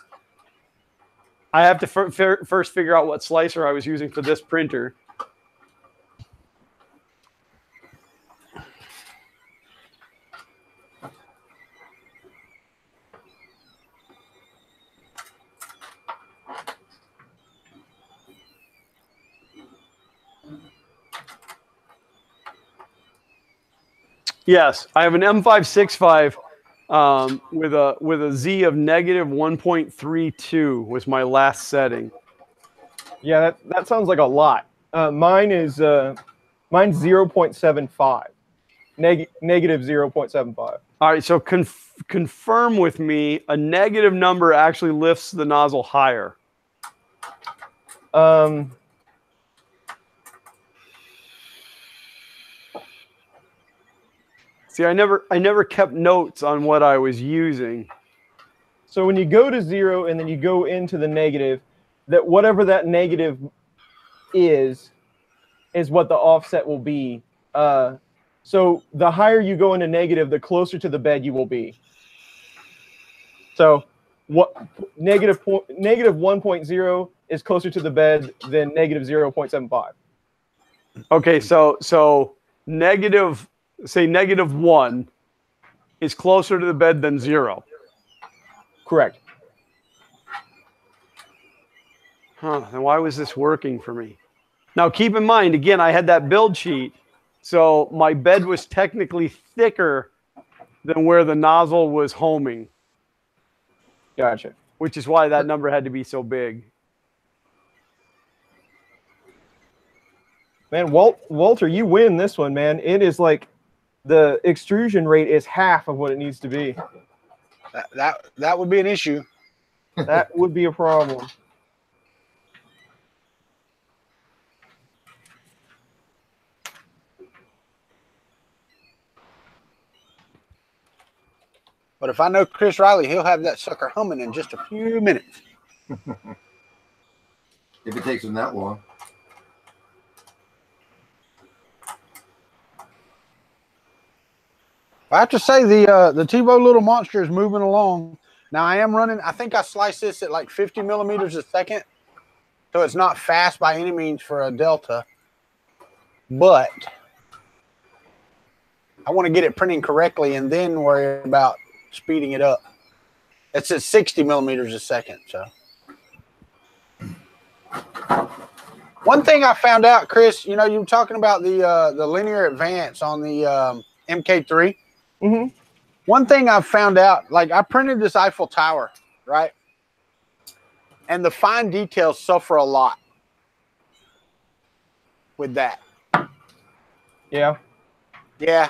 I have to first figure out what slicer I was using for this printer. Yes, I have an M565 with a Z of negative 1.32 was my last setting. Yeah, that sounds like a lot. Mine's 0.75, negative 0.75. All right, so confirm with me, a negative number actually lifts the nozzle higher. See, I never kept notes on what I was using. So when you go to 0 and then you go into the negative, that whatever that negative is what the offset will be. So the higher you go into negative, the closer to the bed you will be. So negative 1.0 is closer to the bed than negative 0.75. Okay, so negative. Say negative 1 is closer to the bed than 0. Correct. Then why was this working for me? Now, keep in mind, again, I had that build sheet, so my bed was technically thicker than where the nozzle was homing. Gotcha. Which is why that number had to be so big. Man, Walter, you win this one, man. It is like the extrusion rate is half of what it needs to be. That would be an issue. That would be a problem. But if I know Chris Riley, he'll have that sucker humming in just a few minutes. If it takes him that long. I have to say the Tebow Little Monster is moving along. Now I am running, I think I sliced this at like 50 millimeters a second. So it's not fast by any means for a Delta. But I want to get it printing correctly and then worry about speeding it up. It's at 60 millimeters a second. So one thing I found out, Chris, you know, you were talking about the linear advance on the MK3. Mm-hmm. One thing I've found out, like I printed this Eiffel Tower, right? And the fine details suffer a lot with that. Yeah. Yeah.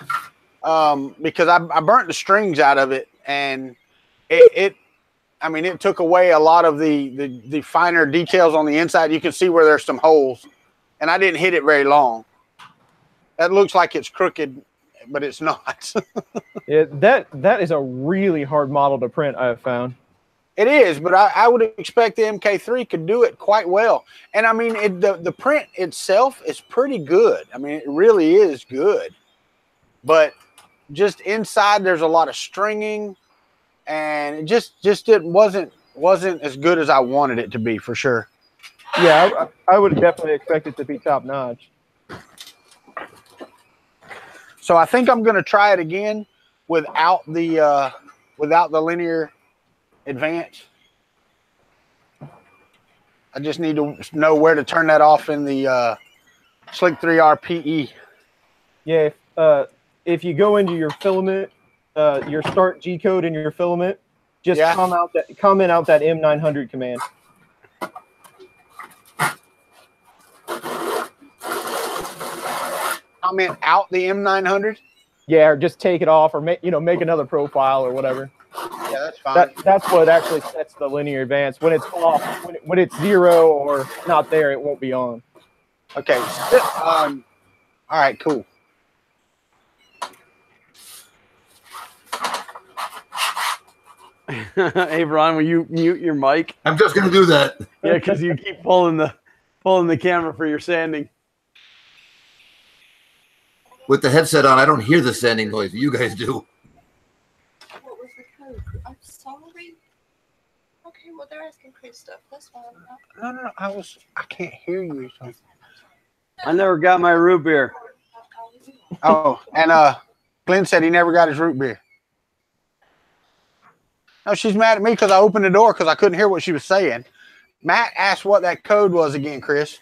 Because I burnt the strings out of it, and it took away a lot of the finer details on the inside. You can see where there's some holes, and I didn't hit it very long. That looks like it's crooked, but it's not. Yeah, that is a really hard model to print, I have found. It is, but I would expect the MK3 could do it quite well. And I mean, the print itself is pretty good. I mean, it really is good. But just inside, there's a lot of stringing, and it just it wasn't as good as I wanted it to be, for sure. Yeah, I would definitely expect it to be top notch. So I think I'm going to try it again without the linear advance. I just need to know where to turn that off in the Slick 3R PE. Yeah, if you go into your filament, your start G code in your filament, just comment out that M900 command. Comment out the M900? Yeah, or just take it off, or make another profile or whatever. Yeah, that's fine. That's what actually sets the linear advance. When it's off, when it's 0 or not there, it won't be on. Okay. All right, cool. Hey, Ron, will you mute your mic? I'm just going to do that. Yeah, because you keep pulling the camera for your sanding. With the headset on, I don't hear the sanding noise. You guys do. What was the code? I'm sorry. Okay, well, they're asking Chris stuff. That's fine. No. I can't hear you. So. I never got my root beer. Oh, and Glenn said he never got his root beer. No, she's mad at me because I opened the door because I couldn't hear what she was saying. Matt asked what that code was again, Chris.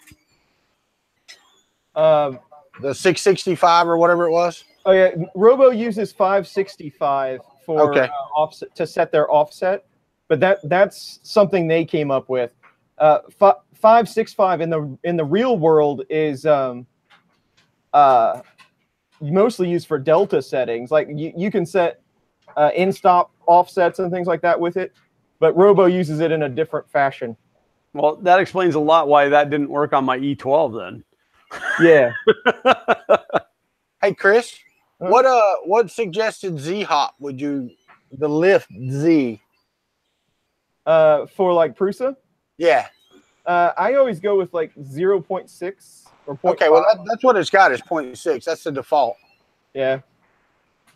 The 665 or whatever it was. Oh yeah, Robo uses 565 for offset to set their offset, but that's something they came up with. 565 in the real world is mostly used for delta settings. Like you can set in-stop offsets and things like that with it, but Robo uses it in a different fashion. Well, that explains a lot why that didn't work on my E12 then. Yeah. Hey, Chris, what suggested Z hop would you the lift Z? For like Prusa? Yeah. I always go with like 0.6 or 0.5. Okay, well that's what it's got is 0.6. That's the default. Yeah.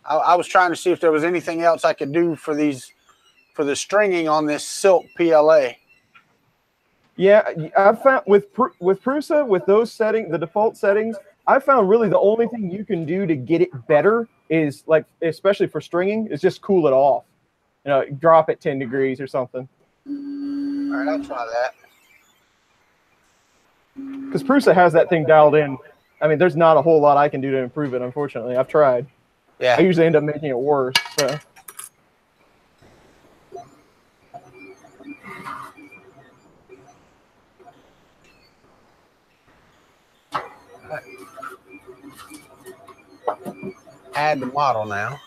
I was trying to see if there was anything else I could do for the stringing on this silk PLA. Yeah, I've found with Prusa, with those settings, the default settings, I found really the only thing you can do to get it better is like, especially for stringing, is just cool it off. You know, drop it 10 degrees or something. All right, I'll try that. Because Prusa has that thing dialed in. I mean, there's not a whole lot I can do to improve it, unfortunately. I've tried. Yeah. I usually end up making it worse. So. Add the model now.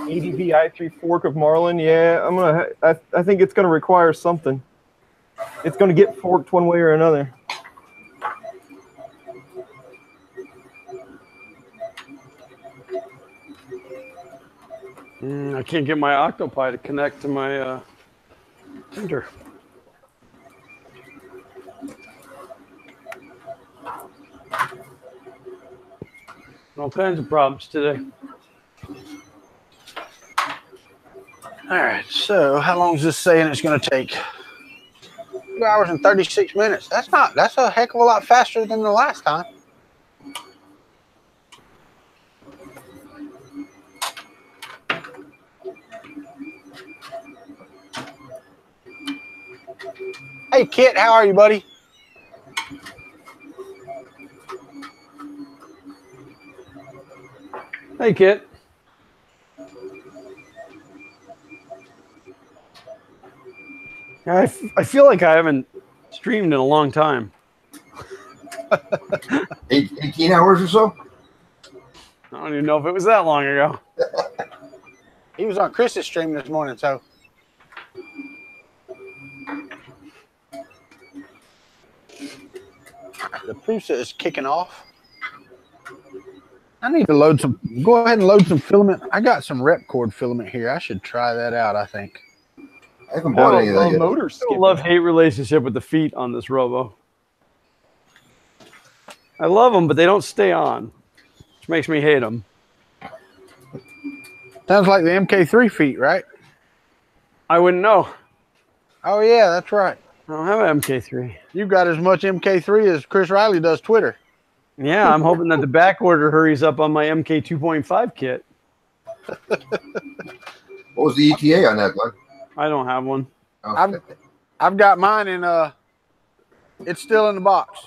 ADB i3 fork of Marlin. Yeah, I think it's gonna require something. It's gonna get forked one way or another. I can't get my Octopi to connect to my printer. All kinds of problems today. All right, so how long is this saying it's going to take? 2 hours and 36 minutes. That's a heck of a lot faster than the last time. Hey, Kit, how are you, buddy? Hey, Kit. I feel like I haven't streamed in a long time. 18 hours or so? I don't even know if it was that long ago. He was on Chris's stream this morning, so. The Prusa is kicking off. I need to load some. Go ahead and load some filament. I got some rep cord filament here. I should try that out, I think. I haven't bought any of that yet. Motor Love-hate relationship with the feet on this Robo. I love them, but they don't stay on, which makes me hate them. Sounds like the MK3 feet, right? I wouldn't know. Oh, yeah, that's right. I don't have an MK3. You've got as much MK3 as Chris Riley does Twitter. Yeah, I'm hoping that the back order hurries up on my MK 2.5 kit. What was the ETA on that, Glenn? I don't have one. Okay. I've got mine in it's still in the box.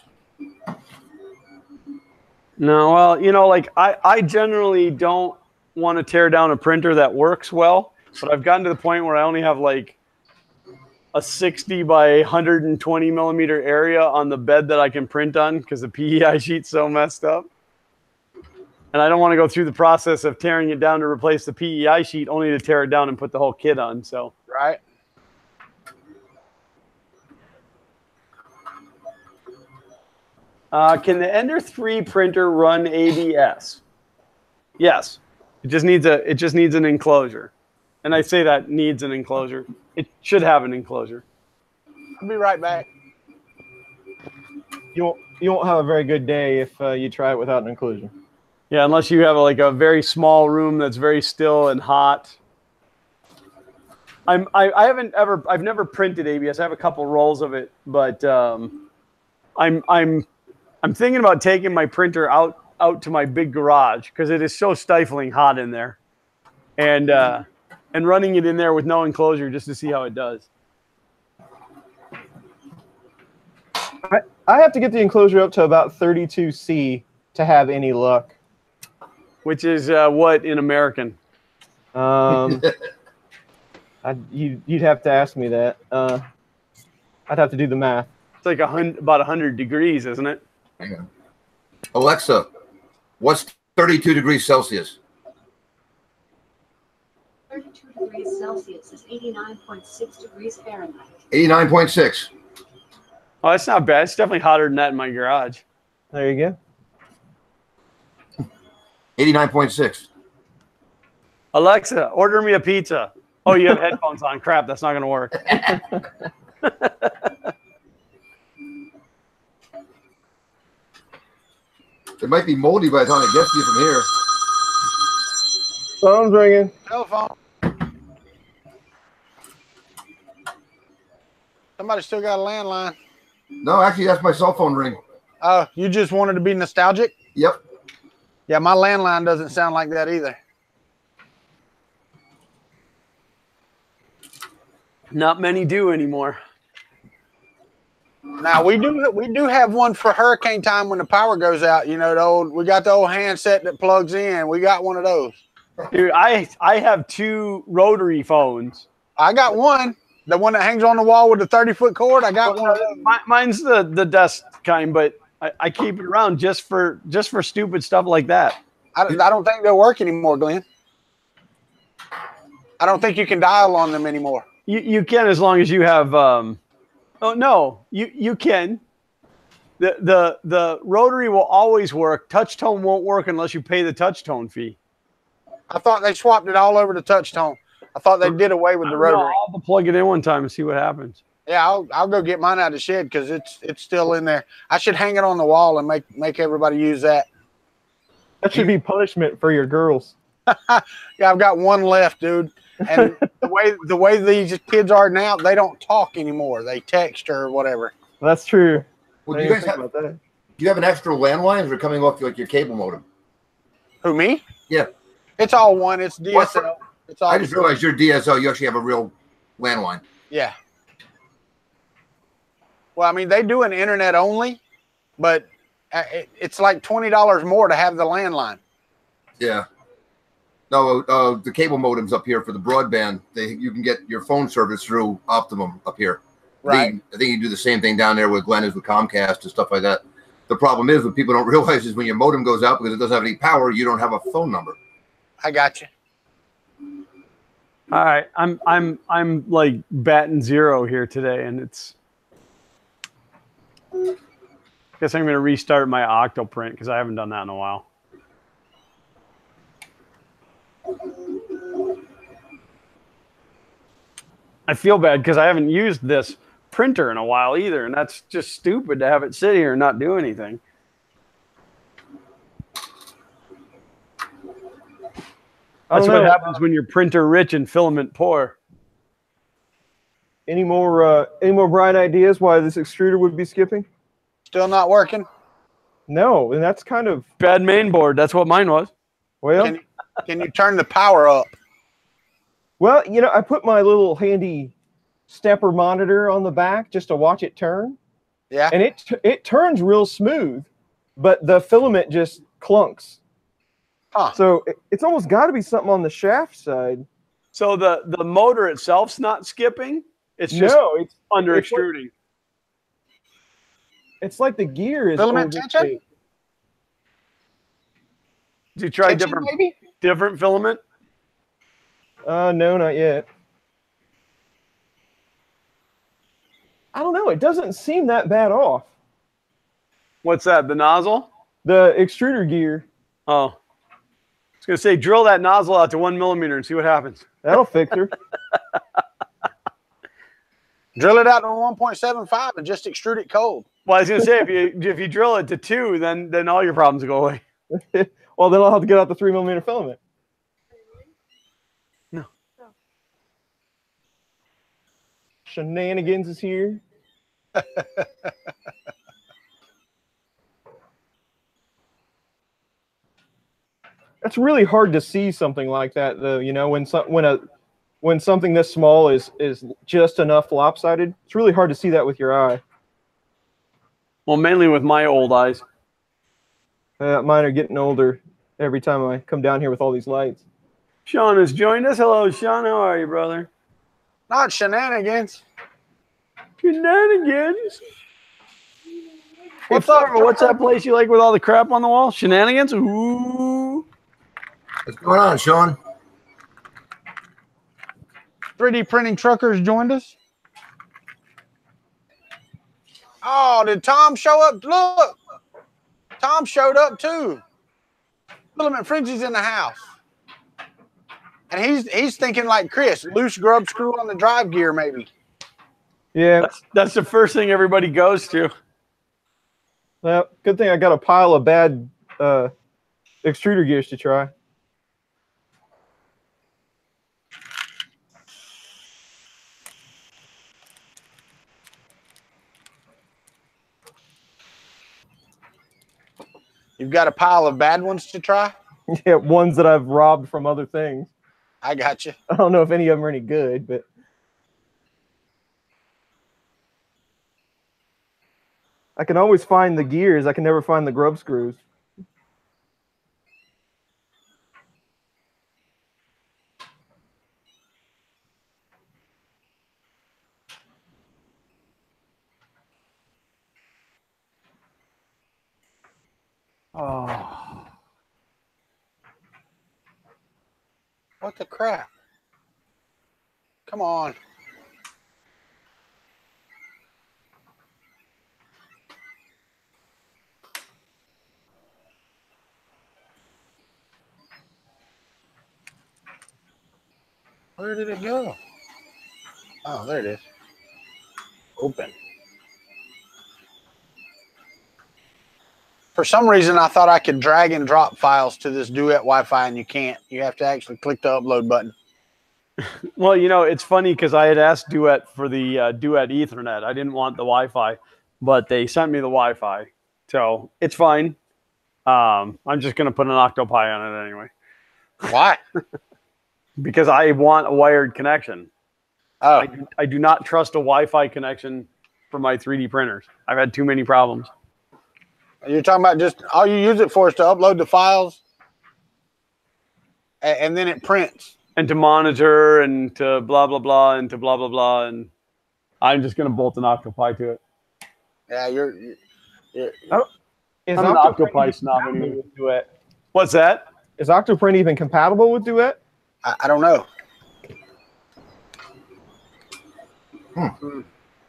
No, well, you know, like I generally don't want to tear down a printer that works well, but I've gotten to the point where I only have like a 60 by 120 millimeter area on the bed that I can print on because the PEI sheet's so messed up. And I don't want to go through the process of tearing it down to replace the PEI sheet only to tear it down and put the whole kit on. So, Right. Can the Ender 3 printer run ABS? Yes. It just needs an enclosure. And I say that needs an enclosure. It should have an enclosure. I'll be right back. You won't have a very good day if you try it without an enclosure. Yeah, unless you have like a very small room that's very still and hot. I've never printed ABS. I have a couple rolls of it, but I'm thinking about taking my printer out to my big garage because it is so stifling hot in there, and running it in there with no enclosure just to see how it does. I have to get the enclosure up to about 32C to have any luck. Which is what in American? You'd have to ask me that. I'd have to do the math. It's like about 100 degrees, isn't it? Hang on. Alexa, what's 32 degrees Celsius? 32 degrees Celsius is 89.6 degrees Fahrenheit. 89.6. Oh, that's not bad. It's definitely hotter than that in my garage. There you go. 89.6. Alexa, order me a pizza. Oh, you have headphones on. Crap, that's not going to work. It might be moldy by the time it gets to you from here. Phone's ringing. Telephone. Somebody still got a landline. No, actually, that's my cell phone ring. Oh, you just wanted to be nostalgic? Yep. Yeah, my landline doesn't sound like that either. Not many do anymore. Now we do have one for hurricane time when the power goes out. You know, we got the old handset that plugs in. We got one of those. Dude, I have 2 rotary phones. I got one, the one that hangs on the wall with the 30-foot cord. I got one of those. Mine's the desk kind, but I keep it around just for stupid stuff like that. I don't think they'll work anymore, Glenn. I don't think you can dial on them anymore. You can as long as you have. Oh no, you can. The rotary will always work. Touch tone won't work unless you pay the touch tone fee. I thought they swapped it all over to touch tone. I thought they did away with the rotary. I'll have to plug it in one time and see what happens. Yeah, I'll go get mine out of the shed because it's still in there. I should hang it on the wall and make everybody use that. That should be punishment for your girls. Yeah, I've got one left, dude. And the way these kids are now, they don't talk anymore. They text or whatever. That's true. Well, do you guys have an extra landline, or coming off like your cable modem? Who, me? Yeah. It's all one. It's DSL. It's all. I just realized your DSL. You actually have a real landline. Yeah. Well, I mean, they do an internet only, but it's like $20 more to have the landline. Yeah. No, the cable modems up here for the broadband, you can get your phone service through Optimum up here. Right. I think you do the same thing down there with Glenn is with Comcast and stuff like that. The problem is what people don't realize is when your modem goes out because it doesn't have any power, you don't have a phone number. I got you. All right, I'm like batting 0 here today, and it's. I guess I'm going to restart my Octoprint because I haven't done that in a while. I feel bad because I haven't used this printer in a while either, and that's just stupid to have it sit here and not do anything. That's what happens when you're printer rich and filament poor. Any more bright ideas why this extruder would be skipping? Still not working? No, and that's kind of bad main board. That's what mine was. Well, can you turn the power up? Well, you know, I put my little handy stepper monitor on the back just to watch it turn. Yeah. And it turns real smooth, but the filament just clunks. Huh. So it's almost got to be something on the shaft side. So the motor itself's not skipping? It's just it's under extruding. It's like the gear is filament tension? Did you try different filament? No, not yet. I don't know. It doesn't seem that bad off. What's that? The nozzle? The extruder gear. Oh. I was going to say, drill that nozzle out to 1 millimeter and see what happens. That'll fix her. Drill it out to 1.75 and just extrude it cold. Well, I was going to say, if you drill it to 2, then all your problems go away. Well, then I'll have to get out the 3 millimeter filament. No. Shenanigans is here. It's really hard to see something like that, though. You know, when something this small is just enough lopsided, it's really hard to see that with your eye. Well, mainly with my old eyes. Mine are getting older every time I come down here with all these lights. Sean has joined us. Hello, Sean. How are you, brother? Not shenanigans. Shenanigans. What's up? What's that place you like with all the crap on the wall? Shenanigans? Ooh. What's going on, Sean? 3D printing truckers joined us. Oh, did Tom show up? Look, Tom showed up too. Filament Frenzy's in the house, and he's thinking like Chris, loose grub screw on the drive gear, maybe. Yeah, that's the first thing everybody goes to. Well, good thing I got a pile of bad extruder gears to try. You've got a pile of bad ones to try? Yeah, ones that I've robbed from other things. I got you. I don't know if any of them are any good, but I can always find the gears. I can never find the grub screws. Oh. What the crap? Come on. Where did it go? Oh, there it is. Open. For some reason, I thought I could drag and drop files to this Duet Wi-Fi, and you can't. You have to actually click the upload button. Well, you know, it's funny because I had asked Duet for the Duet Ethernet. I didn't want the Wi-Fi, but they sent me the Wi-Fi. So it's fine. I'm just going to put an Octopi on it anyway. Why? Because I want a wired connection. Oh. I do not trust a Wi-Fi connection for my 3D printers. I've had too many problems. You're talking about just all you use it for is to upload the files, and then it prints. And to monitor, and to blah, blah, blah, and to blah, blah, blah. And I'm just going to bolt an Octopi to it. Yeah, you're Is I'm an Octopi snob compatible anyway. with Duet? What's that? Is Octoprint even compatible with Duet? I don't know.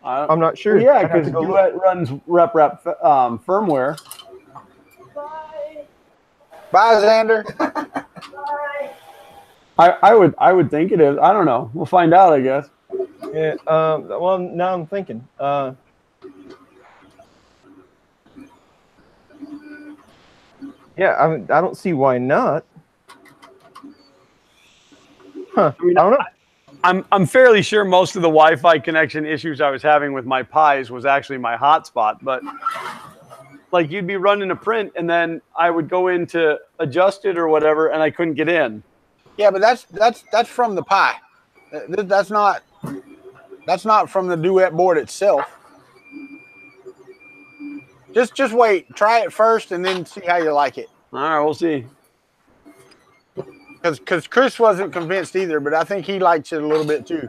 I'm not sure. Well, yeah, because Duet runs rep firmware. Bye, Xander. I would think it is. I don't know. We'll find out, I guess. Yeah. Well, now I'm thinking. Yeah, I don't see why not. Huh. I don't know. I'm fairly sure most of the Wi-Fi connection issues I was having with my Pis was actually my hotspot, but like you'd be running a print and then I would go in to adjust it or whatever and I couldn't get in. Yeah, but that's from the Pi. That's not from the Duet board itself. Just wait. Try it first and then see how you like it. All right, we'll see. Because Chris wasn't convinced either, but I think he likes it a little bit too.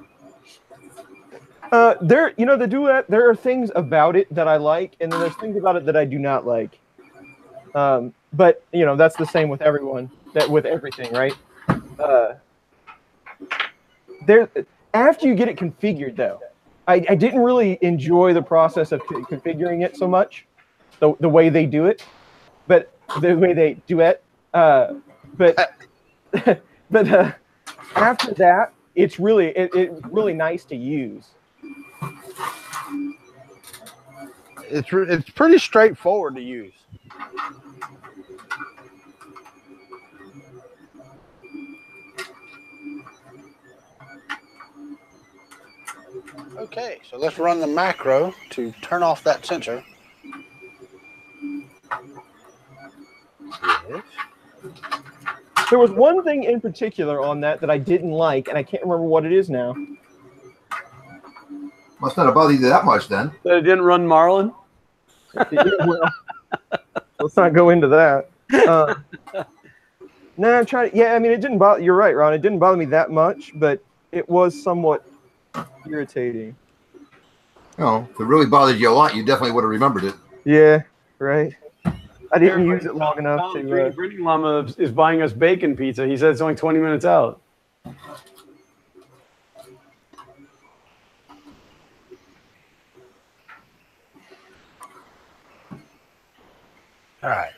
The Duet, there are things about it that I like, and then there's things about it that I do not like. But that's the same with everyone, with everything, right? After you get it configured, though, I didn't really enjoy the process of configuring it so much. the way they do it, but the way they duet. But after that, it's really nice to use. It's pretty straightforward to use. Okay, so let's run the macro to turn off that sensor. Yes. There was one thing in particular on that I didn't like, and I can't remember what it is now. Must not have bothered you that much then. That it didn't run Marlin? Well, let's not go into that. No, I'm trying. Yeah, I mean, it didn't bother. You're right, Ron. It didn't bother me that much, but it was somewhat irritating. No, if it really bothered you a lot, you definitely would have remembered it. Yeah, right. I didn't use it long enough to. Grinning Llama is buying us bacon pizza. He said it's only 20 minutes out. All right.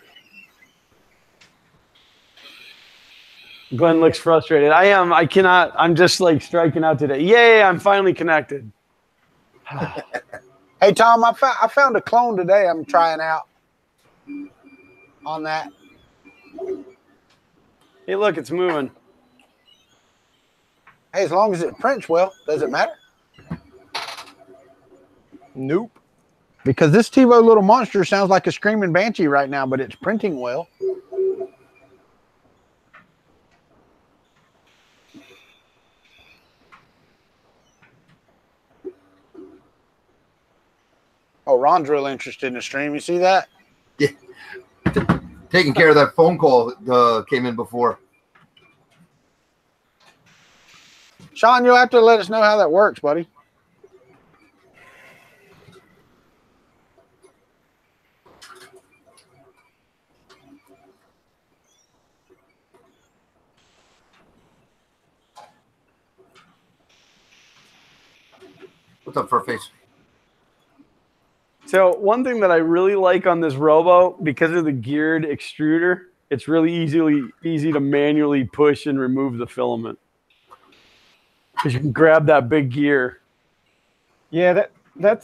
Glenn looks frustrated. I am. I cannot. I'm just like striking out today. Yay! I'm finally connected. Hey, Tom, I found a clone today I'm trying out on that. Hey, look, it's moving. Hey, as long as it prints well, does it matter? Nope. Because this TiVo little monster sounds like a screaming banshee right now, but it's printing well. Oh, Ron's real interested in the stream. You see that? Yeah. Taking care of that phone call that came in before. Sean, you'll have to let us know how that works, buddy. What's up, Furface? So one thing that I really like on this Robo, because of the geared extruder, it's really easy to manually push and remove the filament. Because you can grab that big gear. Yeah, that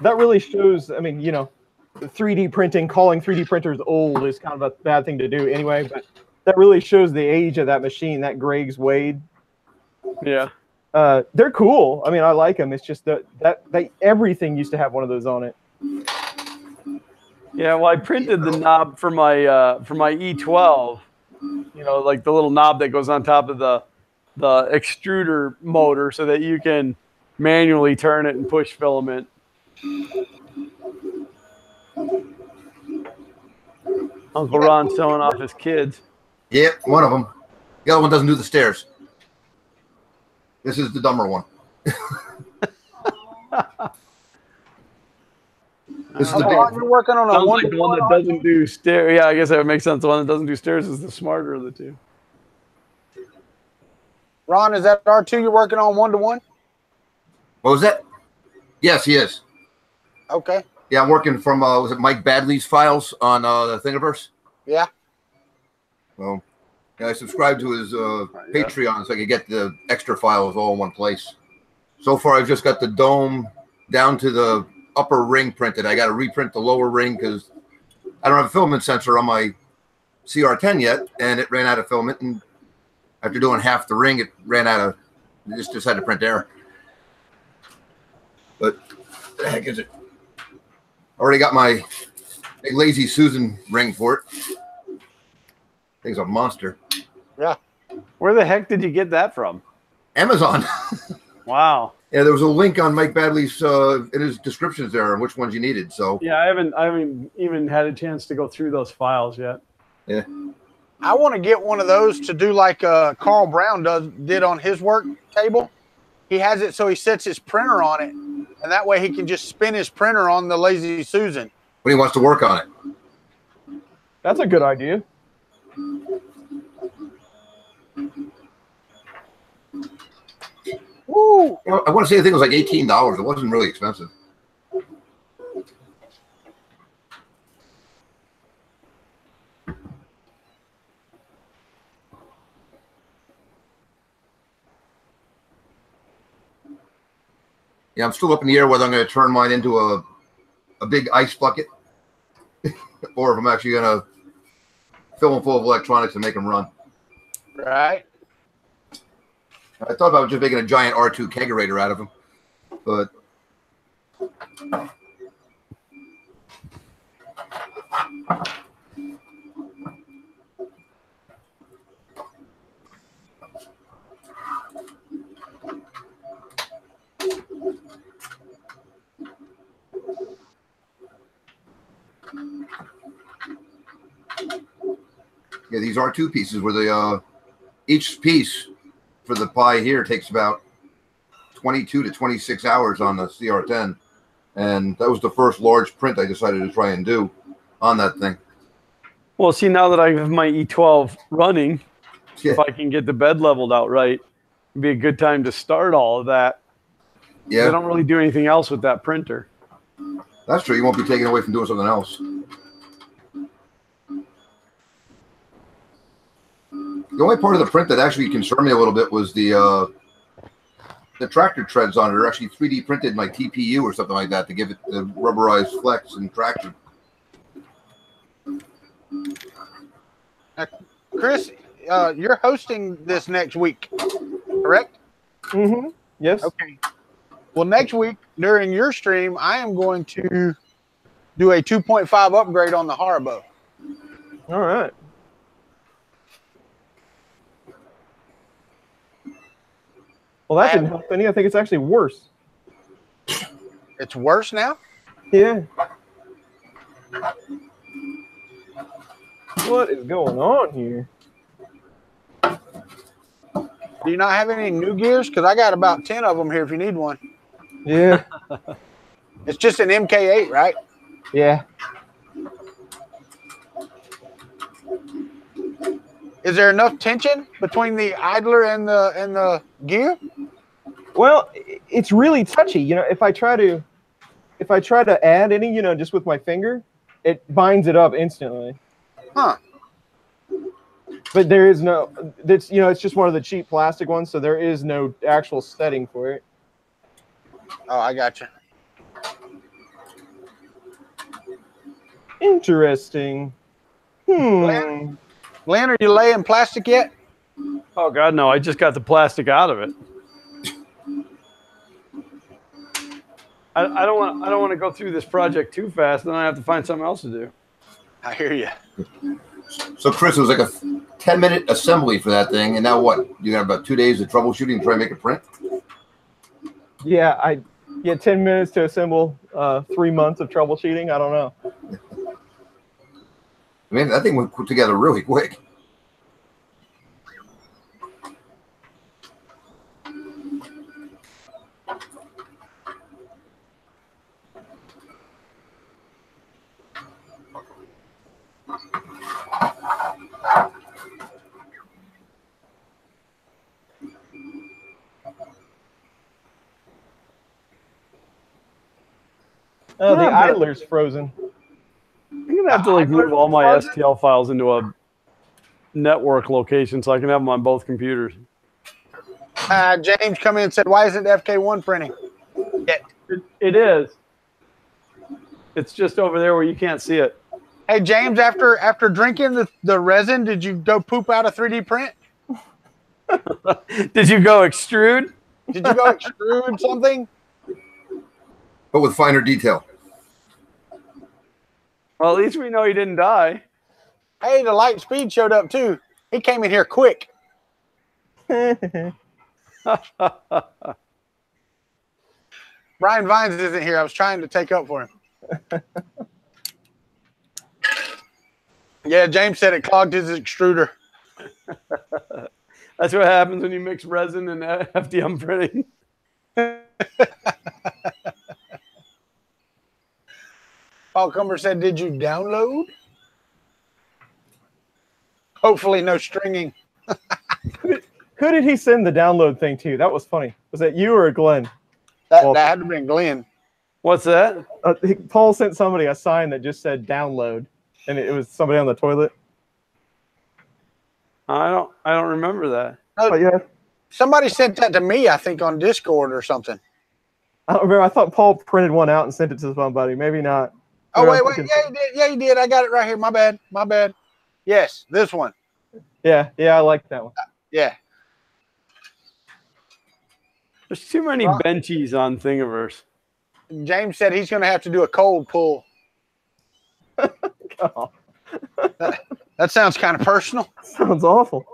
really shows. I mean, you know, 3D printing, calling 3D printers old is kind of a bad thing to do anyway. But that really shows the age of that machine. That Greg's Wade. Yeah. They're cool. I mean, I like them. It's just that everything used to have one of those on it. Yeah, well, I printed the knob for my E12. You know, like the little knob that goes on top of the extruder motor, so that you can manually turn it and push filament. Uncle Ron's showing off his kids. Yep, one of them. The other one doesn't do the stairs. This is the dumber one. This is the big You're working on a Sounds one. like the one that doesn't do stairs. Yeah, I guess that would make sense. The one that doesn't do stairs is the smarter of the two. Ron, is that R2 you're working on one-to-one? What was that? Yes, he is. Okay. Yeah, I'm working from was it Mike Badley's files on the Thingiverse? Yeah. Well, yeah, I subscribed to his Patreon so I could get the extra files all in one place. So far, I've just got the dome down to the upper ring printed. I got to reprint the lower ring because I don't have a filament sensor on my CR10 yet, and it ran out of filament. And after doing half the ring, it ran out of. It just decided to print there. But what the heck is it? Already got my big Lazy Susan ring for it. Thing's a monster. Yeah. Where the heck did you get that from? Amazon. Wow. Yeah, there was a link on Mike Badley's in his descriptions there on which ones you needed. So Yeah, I haven't even had a chance to go through those files yet. yeah, I want to get one of those to do like Carl Brown did on his work table. He has it so he sets his printer on it, and that way he can just spin his printer on the Lazy Susan. when he wants to work on it. That's a good idea. Woo! I want to say the thing was like $18. It wasn't really expensive. Yeah, I'm still up in the air whether I'm going to turn mine into a big ice bucket or if I'm actually going to fill them full of electronics and make them run. Right. I thought about just making a giant R2 kegerator out of them, but yeah, these R2 pieces where the each piece for the Pi here takes about 22 to 26 hours on the CR10, and that was the first large print I decided to try and do on that thing. Well, see, now that I have my E12 running, Yeah. if I can get the bed leveled out right, it'd be a good time to start all of that. Yeah, I don't really do anything else with that printer. that's true. You won't be taken away from doing something else. The only part of the print that actually concerned me a little bit was the tractor treads on it are actually 3D printed in like TPU or something like that to give it the rubberized flex and traction. Chris, you're hosting this next week, correct? Mm-hmm. Yes. Okay. Well, next week during your stream, I am going to do a 2.5 upgrade on the Haribo. All right. Well, that didn't help any. I think it's actually worse. It's worse now? Yeah. What is going on here? Do you not have any new gears? Because I got about 10 of them here if you need one. Yeah. It's just an MK8, right? Yeah. Is there enough tension between the idler and the gear? Well, it's really touchy. You know, if I try to add any, you know, just with my finger, it binds it up instantly. Huh. But there is no, it's, you know, it's just one of the cheap plastic ones, so there is no actual setting for it. Oh, I got you. Interesting. Glenn, are you laying plastic yet? Oh God, no! I just got the plastic out of it. I don't want to go through this project too fast, then I have to find something else to do. I hear you. So, Chris, it was like a 10-minute assembly for that thing, and now what? You got about 2 days of troubleshooting to try and make a print? Yeah, 10 minutes to assemble 3 months of troubleshooting. I don't know. I mean, that thing went put together really quick. Oh, the idler's frozen. I'm gonna have to like move all my STL files into a network location so I can have them on both computers. James come in and said, "Why isn't FK1 printing?" It is. It's just over there where you can't see it. Hey, James, after drinking the resin, did you go poop out a 3D print? Did you go extrude? Did you go extrude something? But with finer detail. Well, at least we know he didn't die. Hey, the light speed showed up too. He came in here quick. Brian Vines isn't here. I was trying to take up for him. Yeah, James said it clogged his extruder. That's what happens when you mix resin and FDM printing. Paul Cumber said, "Did you download?" Hopefully no stringing. Who did he send the download thing to? That was funny. Was that you or Glenn? That had to have been Glenn. What's that? Paul sent somebody a sign that just said download, and it was somebody on the toilet. I don't remember that. No, But yeah, somebody sent that to me, I think, on Discord or something. I don't remember. I thought Paul printed one out and sent it to somebody. Maybe not. Oh, Maybe wait. Yeah, you did. Yeah, you did. I got it right here. My bad. Yes, this one. Yeah, I like that one. Yeah. There's too many benchies on Thingiverse. James said he's going to have to do a cold pull. Oh, That sounds kind of personal. sounds awful.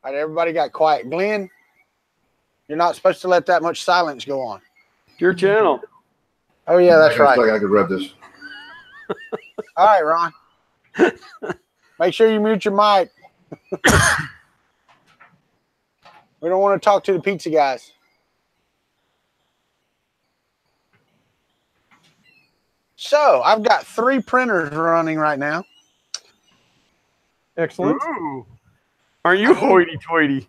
All right, everybody got quiet. Glenn, you're not supposed to let that much silence go on. Your channel. Oh, yeah, that's right. Like I could rub this. All right, Ron. Make sure you mute your mic. We don't want to talk to the pizza guys. So I've got 3 printers running right now. Excellent. Ooh. Aren't you hoity-toity?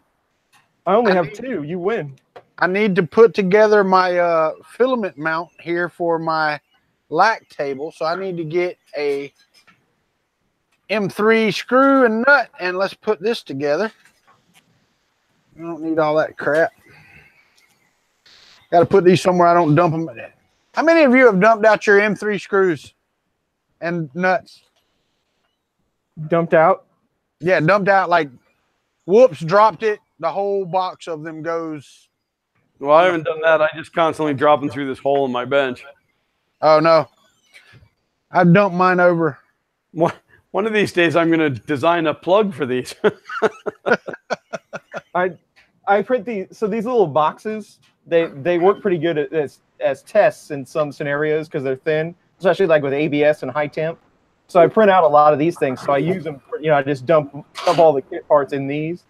I only have 2. You win. I need to put together my filament mount here for my lac table. So I need to get a M3 screw and nut, and let's put this together. I don't need all that crap. Got to put these somewhere I don't dump them. How many of you have dumped out your M3 screws and nuts? Dumped out? Yeah, dumped out, like, whoops, dropped it. The whole box of them goes. Well, I haven't done that. I just constantly drop them through this hole in my bench. Oh, no. I dumped mine over. One of these days, I'm going to design a plug for these. I print these. So these little boxes, they work pretty good as tests in some scenarios because they're thin, especially like with ABS and high temp. So I print out a lot of these things. So I use them. I just dump all the kit parts in these.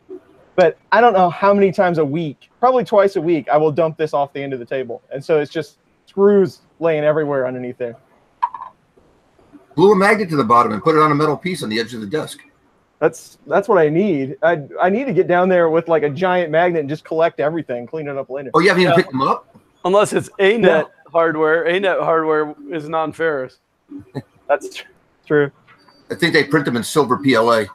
But I don't know how many times a week, probably twice a week, I will dump this off the end of the table. And so it's just screws laying everywhere underneath there. Glue a magnet to the bottom and put it on a metal piece on the edge of the desk. That's what I need. I need to get down there with like a giant magnet and just collect everything, clean it up later. Oh, you haven't even picked them up? Unless it's A-net hardware. A-net hardware is non-ferrous. That's true. I think they print them in silver PLA.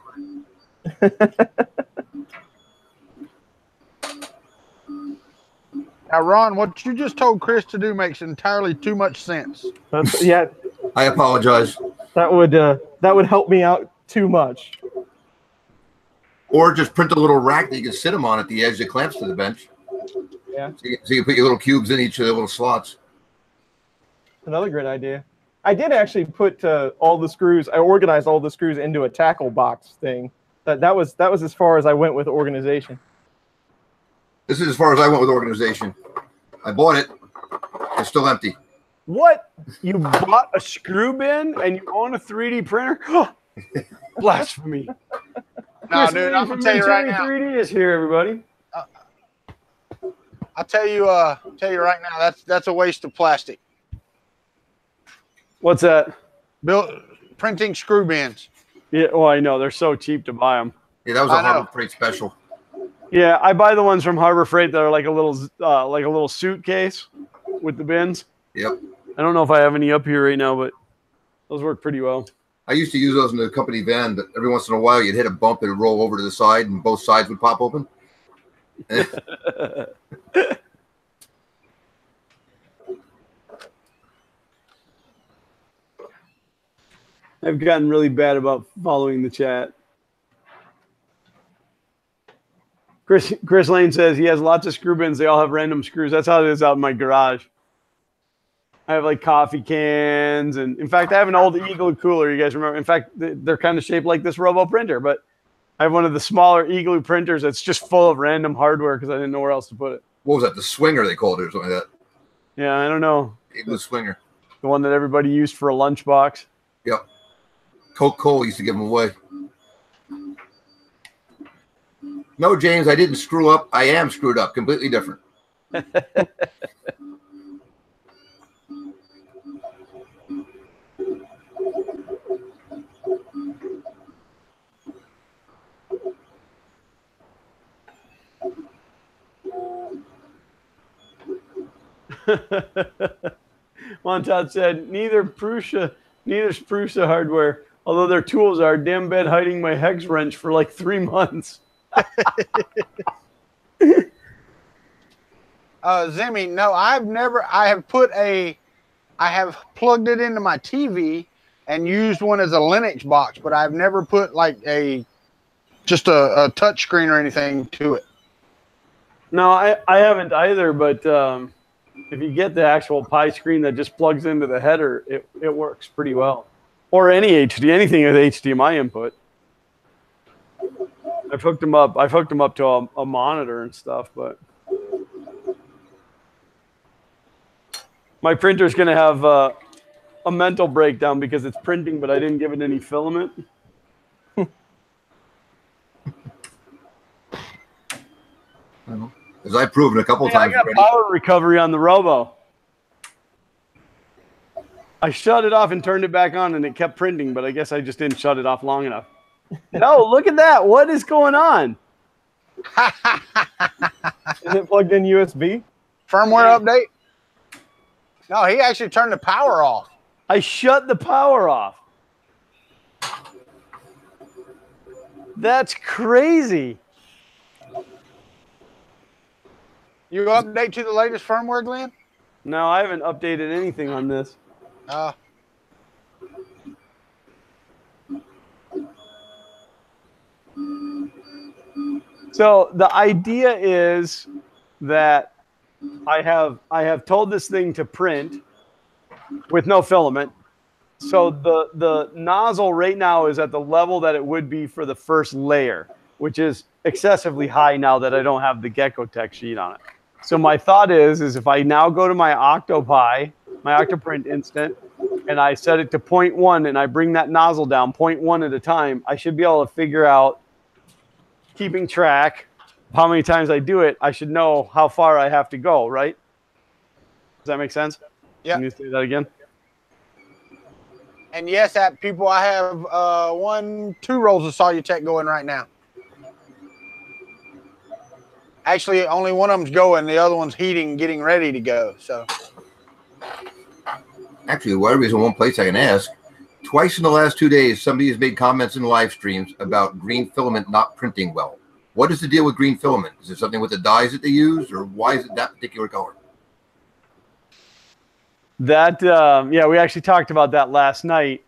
Now, Ron, what you just told Chris to do makes entirely too much sense. Yeah. I apologize. That would help me out too much. Or just print a little rack that you can sit them on at the edge that clamps to the bench. Yeah. So you can put your little cubes in each of the little slots. Another great idea. I did actually put all the screws. I organized all the screws into a tackle box thing. That was as far as I went with organization. This is as far as I went with organization. I bought it. It's still empty. What? You bought a screw bin and you own a 3D printer? Blasphemy. No, dude, I'm gonna tell you right now. 3D is here, everybody. I'll tell you right now. That's a waste of plastic. What's that? Printing screw bins. Yeah, well, I know they're so cheap to buy them. Yeah, that was a Harbor Freight special. Yeah, I buy the ones from Harbor Freight that are like a little suitcase with the bins. Yep. I don't know if I have any up here right now, but those work pretty well. I used to use those in the company van, but every once in a while you'd hit a bump, it'd roll over to the side, and both sides would pop open. I've gotten really bad about following the chat. Chris Lane says he has lots of screw bins. They all have random screws. That's how it is out in my garage. I have like coffee cans. And in fact, I have an old Igloo cooler. You guys remember? In fact, they're kind of shaped like this Robo printer, but I have one of the smaller Igloo printers that's just full of random hardware because I didn't know where else to put it. What was that? The Swinger, they called it, or something like that. Yeah, I don't know. Igloo Swinger. The one that everybody used for a lunchbox. Yep. Coke Cole used to give them away. No, James, I didn't screw up. I am screwed up. Completely different. Montot said, neither Prusa hardware, although their tools are damn bad hiding my hex wrench for like 3 months. Zimmy, no, I have plugged it into my TV and used one as a Linux box, but I've never put like just a touch screen or anything to it. No, I haven't either, but if you get the actual Pi screen that just plugs into the header, it works pretty well. Or anything with HDMI input. I've hooked them up to a monitor and stuff, but my printer's going to have a mental breakdown because it's printing, but I didn't give it any filament. As I've proven a couple of times I got already. power recovery on the Robo. I shut it off and turned it back on, and it kept printing, but I guess I just didn't shut it off long enough. No, look at that. What is going on? Is it plugged in USB? Firmware update? No, he actually turned the power off. I shut the power off. That's crazy. You update to the latest firmware, Glenn? No, I haven't updated anything on this. So the idea is that I have told this thing to print with no filament. So the nozzle right now is at the level that it would be for the first layer, which is excessively high now that I don't have the Gecko Tech sheet on it. So my thought is if I now go to my Octopi, my Octoprint instant, and I set it to 0.1 and I bring that nozzle down 0.1 at a time, I should be able to figure out, keeping track of how many times I do it, I should know how far I have to go, right? Does that make sense? Yeah. Can you say that again? And yes, people, I have 2 rolls of Solutech going right now. Actually, only one of them's going. The other one's heating, getting ready to go. So, Actually, one reason, one place I can ask. Twice in the last 2 days, somebody has made comments in live streams about green filament not printing well. What is the deal with green filament? Is it something with the dyes that they use, or why is it that particular color? That, yeah, we actually talked about that last night.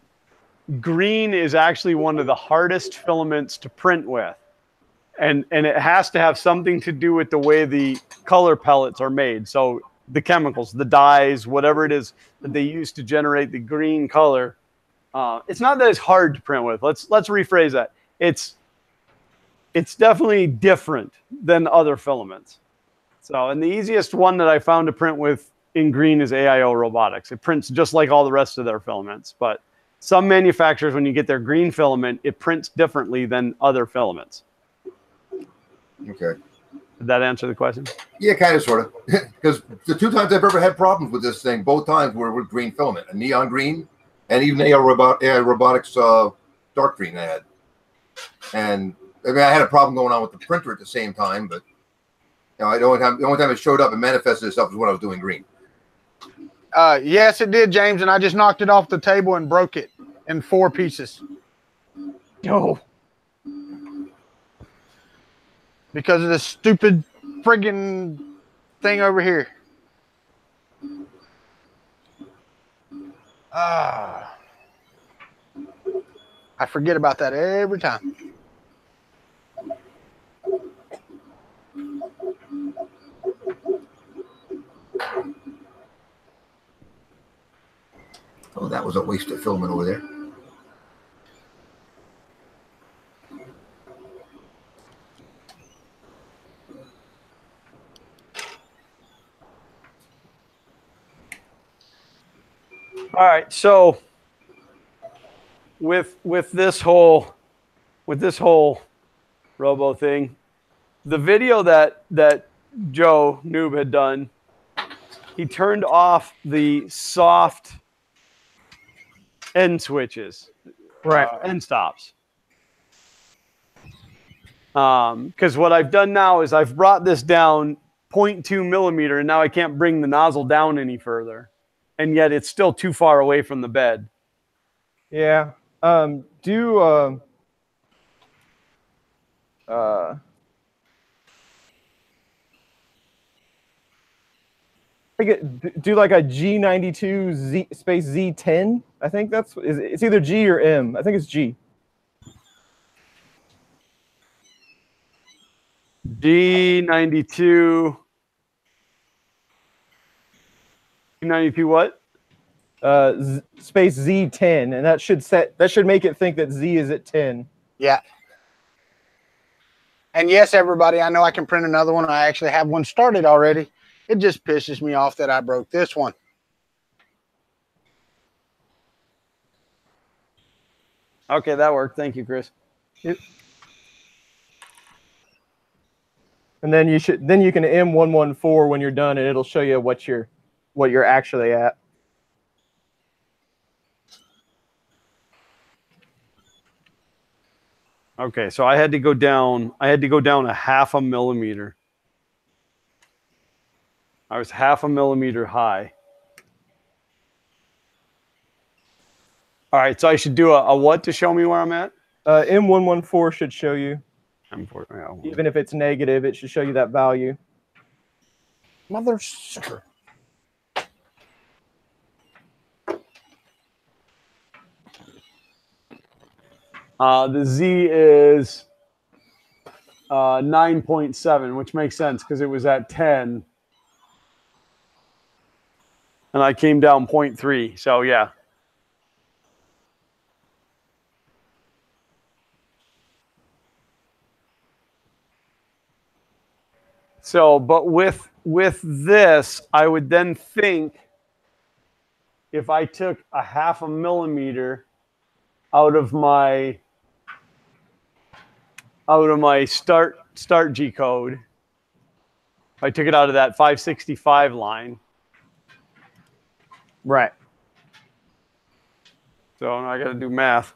Green is actually one of the hardest filaments to print with. And it has to have something to do with the way the color pellets are made. So the chemicals, the dyes, whatever it is that they use to generate the green color. It's not that it's hard to print with. Let's rephrase that. It's definitely different than other filaments. So, and the easiest one that I found to print with in green is AIO Robotics. It prints just like all the rest of their filaments. But some manufacturers, when you get their green filament, it prints differently than other filaments. Okay. Did that answer the question? Yeah, kind of, sort of. Because the 2 times I've ever had problems with this thing, both times were with green filament, a neon green, and even AI Robotics dark green I had. And I mean, I had a problem going on with the printer at the same time, but you know, the only time it showed up and manifested itself was when I was doing green. Yes, it did, James, and I just knocked it off the table and broke it in 4 pieces. Oh. Because of this stupid friggin' thing over here. I forget about that every time. Oh, that was a waste of filament over there. All right, so with this whole Robo thing, the video that Joe Noob had done, he turned off the soft end switches, Right. end stops. Because what I've done now is I've brought this down 0.2 millimeter, and now I can't bring the nozzle down any further. And yet it's still too far away from the bed. Yeah. Do like a G92 Z space Z10. I think it's either G or M. I think it's G. G92. G92 what? Space Z10, and that should make it think that Z is at 10. Yeah. And yes, everybody, I know I can print another one. I actually have one started already. It just pisses me off that I broke this one. Okay, that worked. Thank you, Chris. Yep. And then you can M114 when you're done, and it'll show you what you're actually at. Okay, so I had to go down a 0.5 millimeter. I was 0.5 millimeter high. All right, so I should do a what to show me where I'm at? M114 should show you. Yeah. Even if it's negative, it should show you that value. Mother sucker. The Z is 9.7, which makes sense because it was at 10. And I came down 0.3. So, yeah. So, but with this, I would then think if I took a 0.5 millimeter out of my start G code, if I took it out of that 565 line. Right. So now I got to do math.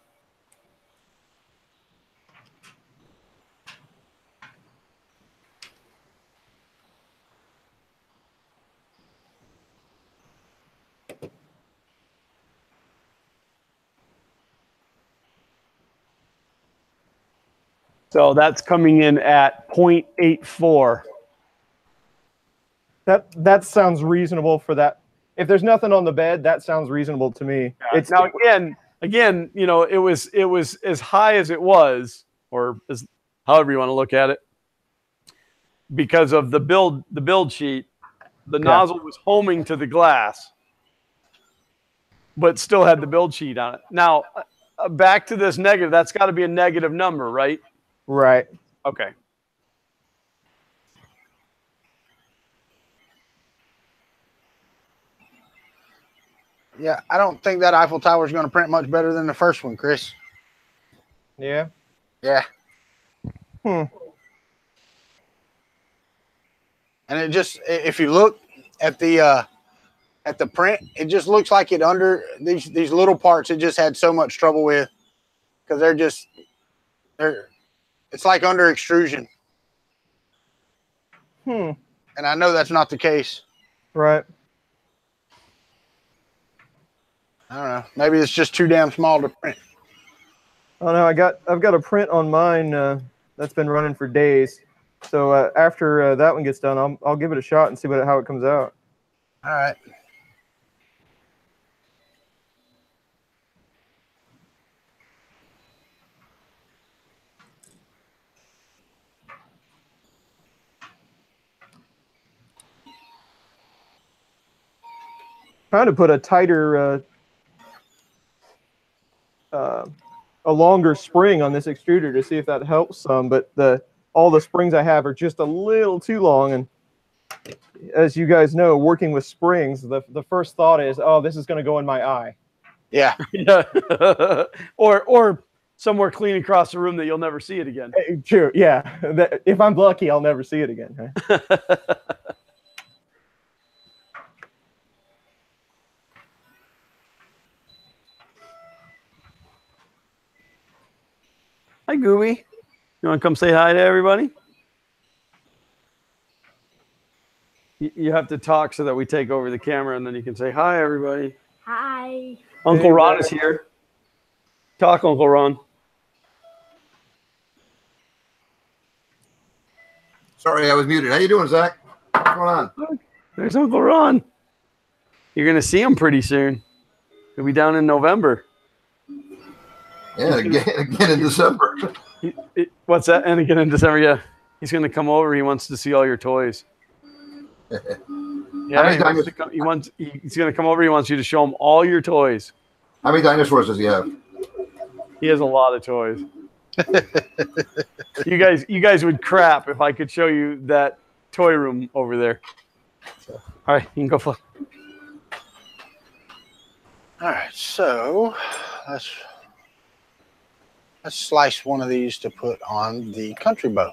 So that's coming in at 0.84. That sounds reasonable for that. If there's nothing on the bed, that sounds reasonable to me. Yeah. Now again, you know, it was as high as it was, or as however you want to look at it, because of the build sheet. The nozzle was homing to the glass, but still had the build sheet on it. Now, back to this negative. That's got to be a negative number, right? Right. Okay. Yeah, I don't think that Eiffel Tower is going to print much better than the first one, Chris. Yeah. Yeah. Hmm. And it just, if you look at the print, it just looks like it under these little parts. It just had so much trouble with because it's like under extrusion. Hmm. And I know that's not the case. Right. I don't know. Maybe it's just too damn small to print. Oh no, I've got a print on mine that's been running for days. So after that one gets done, I'll give it a shot and see how it comes out. All right. Trying to put a tighter, a longer spring on this extruder to see if that helps some, but all the springs I have are just a little too long, and as you guys know, working with springs, the first thought is, oh, this is going to go in my eye. Yeah. Yeah. or somewhere clean across the room that you'll never see it again. True. Yeah. If I'm lucky, I'll never see it again. Right? Hi, Gooby. You want to come say hi to everybody? You have to talk so that we take over the camera, and then you can say, hi, everybody. Hi. Uncle Ron is here. Talk, Uncle Ron. Sorry, I was muted. How you doing, Zach? What's going on? Look, there's Uncle Ron. You're going to see him pretty soon. He'll be down in November. Yeah, again in December. What's that? And again in December, yeah. He's going to come over. He wants to see all your toys. Yeah, he's going to come over. He wants you to show him all your toys. How many dinosaurs does he have? He has a lot of toys. You guys would crap if I could show you that toy room over there. All right, you can go flip. All right, so let's slice one of these to put on the country bow.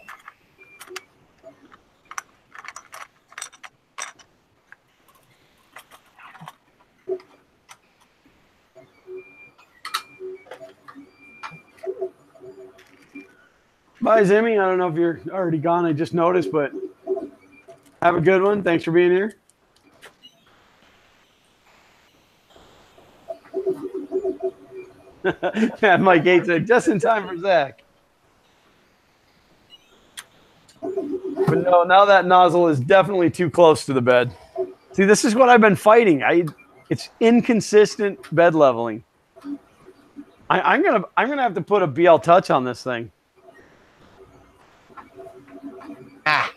Bye, Zimmy. I don't know if you're already gone. I just noticed, but have a good one. Thanks for being here. And Mike Gates said, just in time for Zach. But no, now that nozzle is definitely too close to the bed. See, this is what I've been fighting. It's inconsistent bed leveling. I'm gonna have to put a BL touch on this thing. Ah.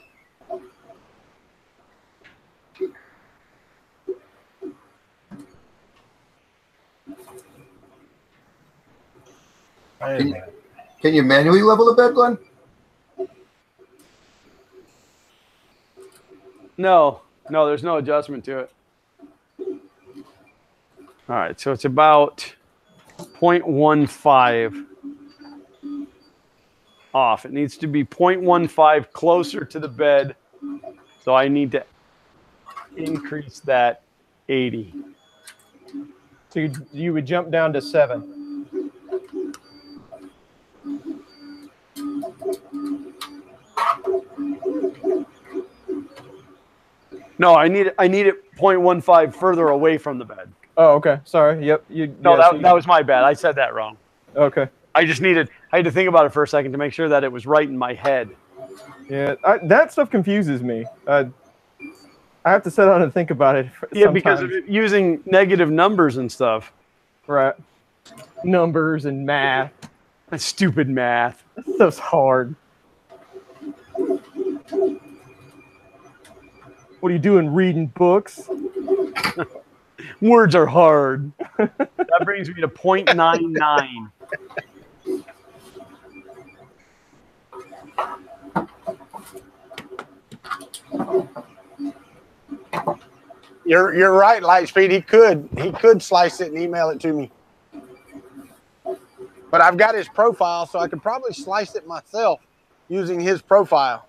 Can you manually level the bed, Glenn? No, there's no adjustment to it. All right, so it's about 0.15 off. It needs to be 0.15 closer to the bed, so I need to increase that 80. So you would jump down to 7. No, I need it 0.15 further away from the bed. Oh, okay. Sorry. Yep. That was my bad. I said that wrong. Okay. I had to think about it for a second to make sure that it was right in my head. Yeah, that stuff confuses me. I have to sit down and think about it. Yeah, because of using negative numbers and stuff. Right. Numbers and math. That's stupid math. That stuff's hard. What are you doing, reading books? Words are hard. That brings me to 0.99. You're right, Lightspeed. He could slice it and email it to me. But I've got his profile, so I could probably slice it myself using his profile.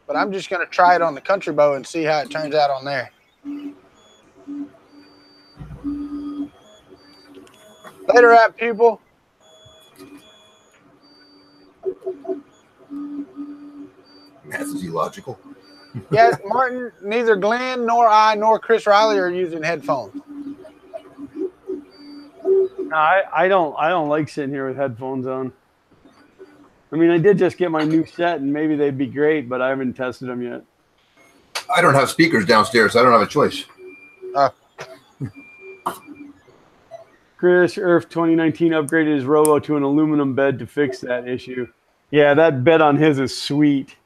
But I'm just going to try it on the country bow and see how it turns out on there. Later, app people. That's illogical. Yeah, Martin, neither Glenn nor I nor Chris Riley are using headphones. No, I don't like sitting here with headphones on. I mean, I did just get my new set, and maybe they'd be great, but I haven't tested them yet. I don't have speakers downstairs, so I don't have a choice. Chris Earth 2019 upgraded his Robo to an aluminum bed to fix that issue. Yeah, that bed on his is sweet.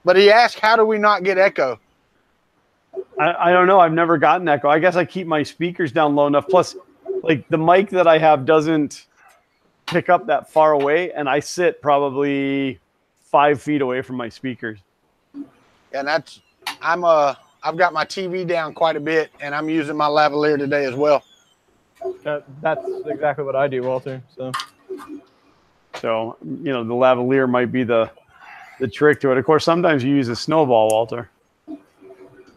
But he asked, how do we not get echo? I don't know. I've never gotten echo. I guess I keep my speakers down low enough. Plus, like, the mic that I have doesn't pick up that far away, and I sit probably 5 feet away from my speakers. And that's, I've got my TV down quite a bit, and I'm using my lavalier today as well. That's exactly what I do, Walter. So, you know, the lavalier might be the trick to it. Of course, sometimes you use a snowball, Walter.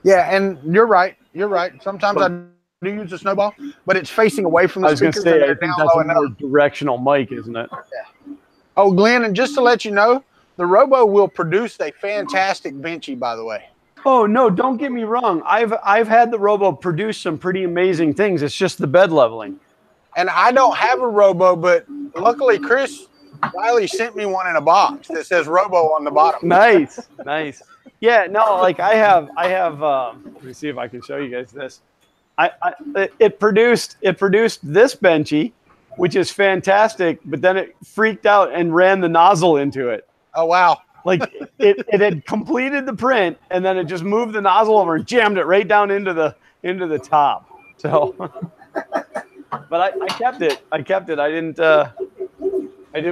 Yeah, and you're right. You're right. Sometimes I do use a snowball, but it's facing away from the I was going to speakers. say, And I they're think down that's low a more enough. directional mic, isn't it? Oh, Glenn, and just to let you know, the Robo will produce a fantastic benchy, by the way. Oh no! Don't get me wrong. I've had the Robo produce some pretty amazing things. It's just the bed leveling. And I don't have a Robo, but luckily Chris Riley sent me one in a box that says Robo on the bottom. Nice, nice. Yeah, no, like I have. Let me see if I can show you guys this. It produced this benchy, which is fantastic. But then it freaked out and ran the nozzle into it. Oh wow! Like it had completed the print, and then it just moved the nozzle over and jammed it right down into the top. So, but I kept it. I didn't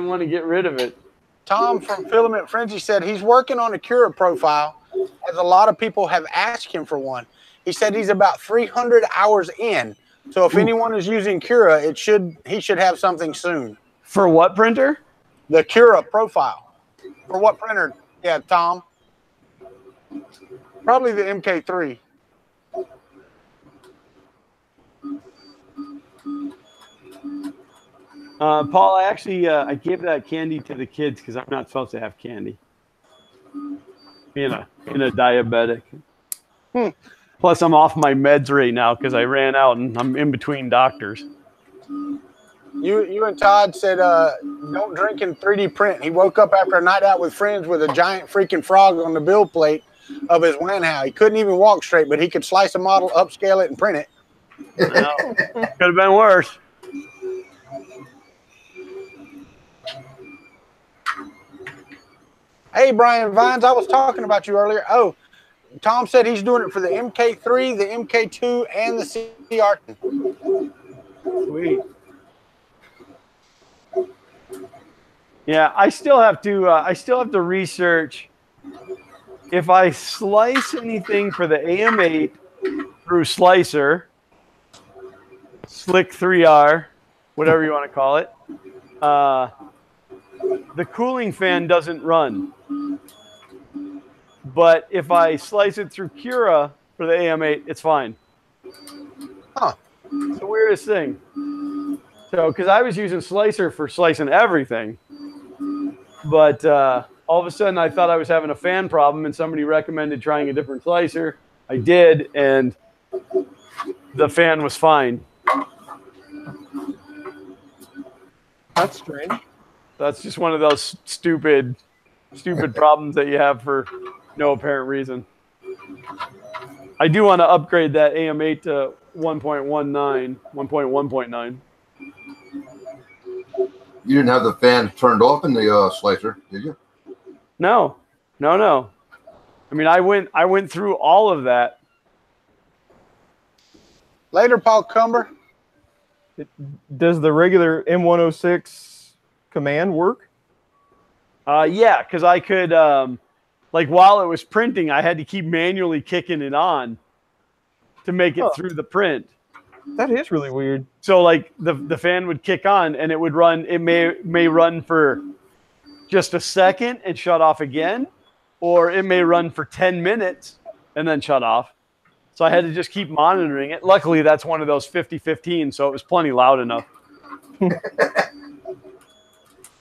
want to get rid of it. Tom from Filament Frenzy said he's working on a Cura profile, as a lot of people have asked him for one. He said he's about 300 hours in. So if anyone is using Cura, he should have something soon. For what printer? The Cura profile. For what printer? Yeah, Tom. Probably the MK3. Paul, I gave that candy to the kids because I'm not supposed to have candy. Being a diabetic. Plus, I'm off my meds right now because I ran out and I'm in between doctors. You and Todd said don't drink and 3D print. He woke up after a night out with friends with a giant freaking frog on the build plate of his Wanhao. He couldn't even walk straight, but he could slice a model, upscale it, and print it. No, could have been worse. Hey, Brian Vines, I was talking about you earlier. Oh, Tom said he's doing it for the MK3, the MK2, and the CR. Sweet. Yeah, I still have to research if I slice anything for the AM8 through Slicer, Slick 3R, whatever you want to call it. The cooling fan doesn't run. But if I slice it through Cura for the AM8, it's fine. Huh. It's the weirdest thing. So, because I was using Slicer for slicing everything. But all of a sudden, I thought I was having a fan problem, and somebody recommended trying a different slicer. I did, and the fan was fine. That's strange. That's just one of those stupid problems that you have for no apparent reason. I do want to upgrade that AM8 to 1.19. You didn't have the fan turned off in the slicer, did you? No. I mean, I went through all of that. Later, Paul Cumber. Does the regular M106 command work? Yeah, because I could, like while it was printing, I had to keep manually kicking it on to make it through the print. That is really weird. So like the fan would kick on and it would run. It may run for just a second and shut off again, or it may run for 10 minutes and then shut off. So I had to just keep monitoring it. Luckily, that's one of those 50-15, so it was plenty loud enough.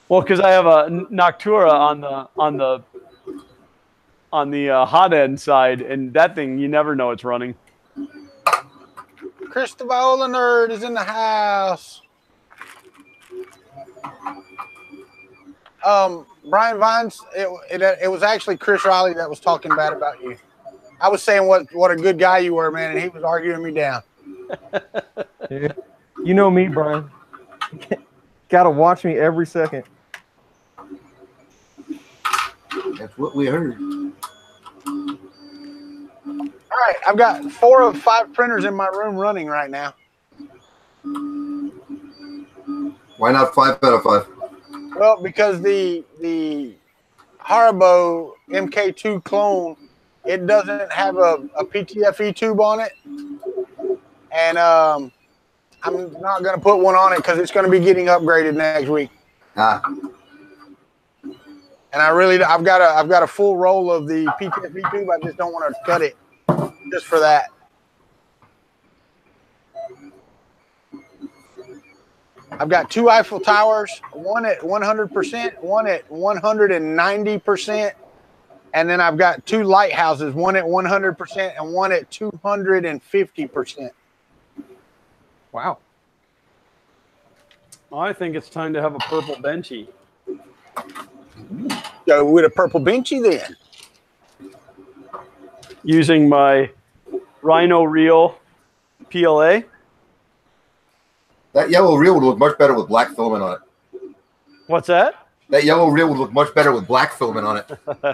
Well, because I have a Noctura on the hot end side, and that thing, you never know it's running. Christopher the Nerd is in the house. Brian Vines, it was actually Chris Riley that was talking bad about you. I was saying what a good guy you were, man, and he was arguing me down. Yeah. You know me, Brian. Got to watch me every second. That's what we heard. All right, I've got 4 of 5 printers in my room running right now. Why not 5 out of 5? Well, because the Haribo MK2 clone, it doesn't have a PTFE tube on it, and I'm not going to put one on it because it's going to be getting upgraded next week. And I've got a full roll of the PTFE tube. I just don't want to cut it. just for that. I've got 2 Eiffel Towers, one at 100%, one at 190%, and then I've got 2 lighthouses, one at 100% and one at 250%. Wow. I think it's time to have a purple benchy. Go with a purple benchy then. Using my Rhino Reel PLA. That yellow reel would look much better with black filament on it. What's that? That yellow reel would look much better with black filament on it.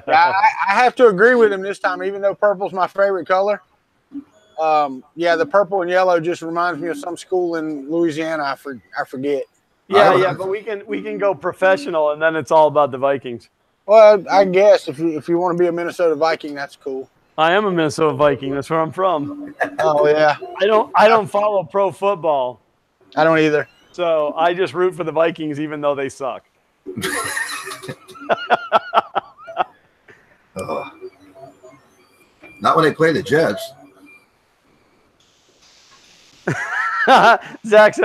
Yeah, I have to agree with him this time, even though purple's my favorite color. Yeah, the purple and yellow just reminds me of some school in Louisiana. I forget. Yeah, but we can go professional, and then it's all about the Vikings. Well, I guess if you want to be a Minnesota Viking, that's cool. I am a Minnesota Viking. That's where I'm from. Oh yeah. I don't follow pro football. I don't either. So I just root for the Vikings, even though they suck. Not when they play the Jets. Zach's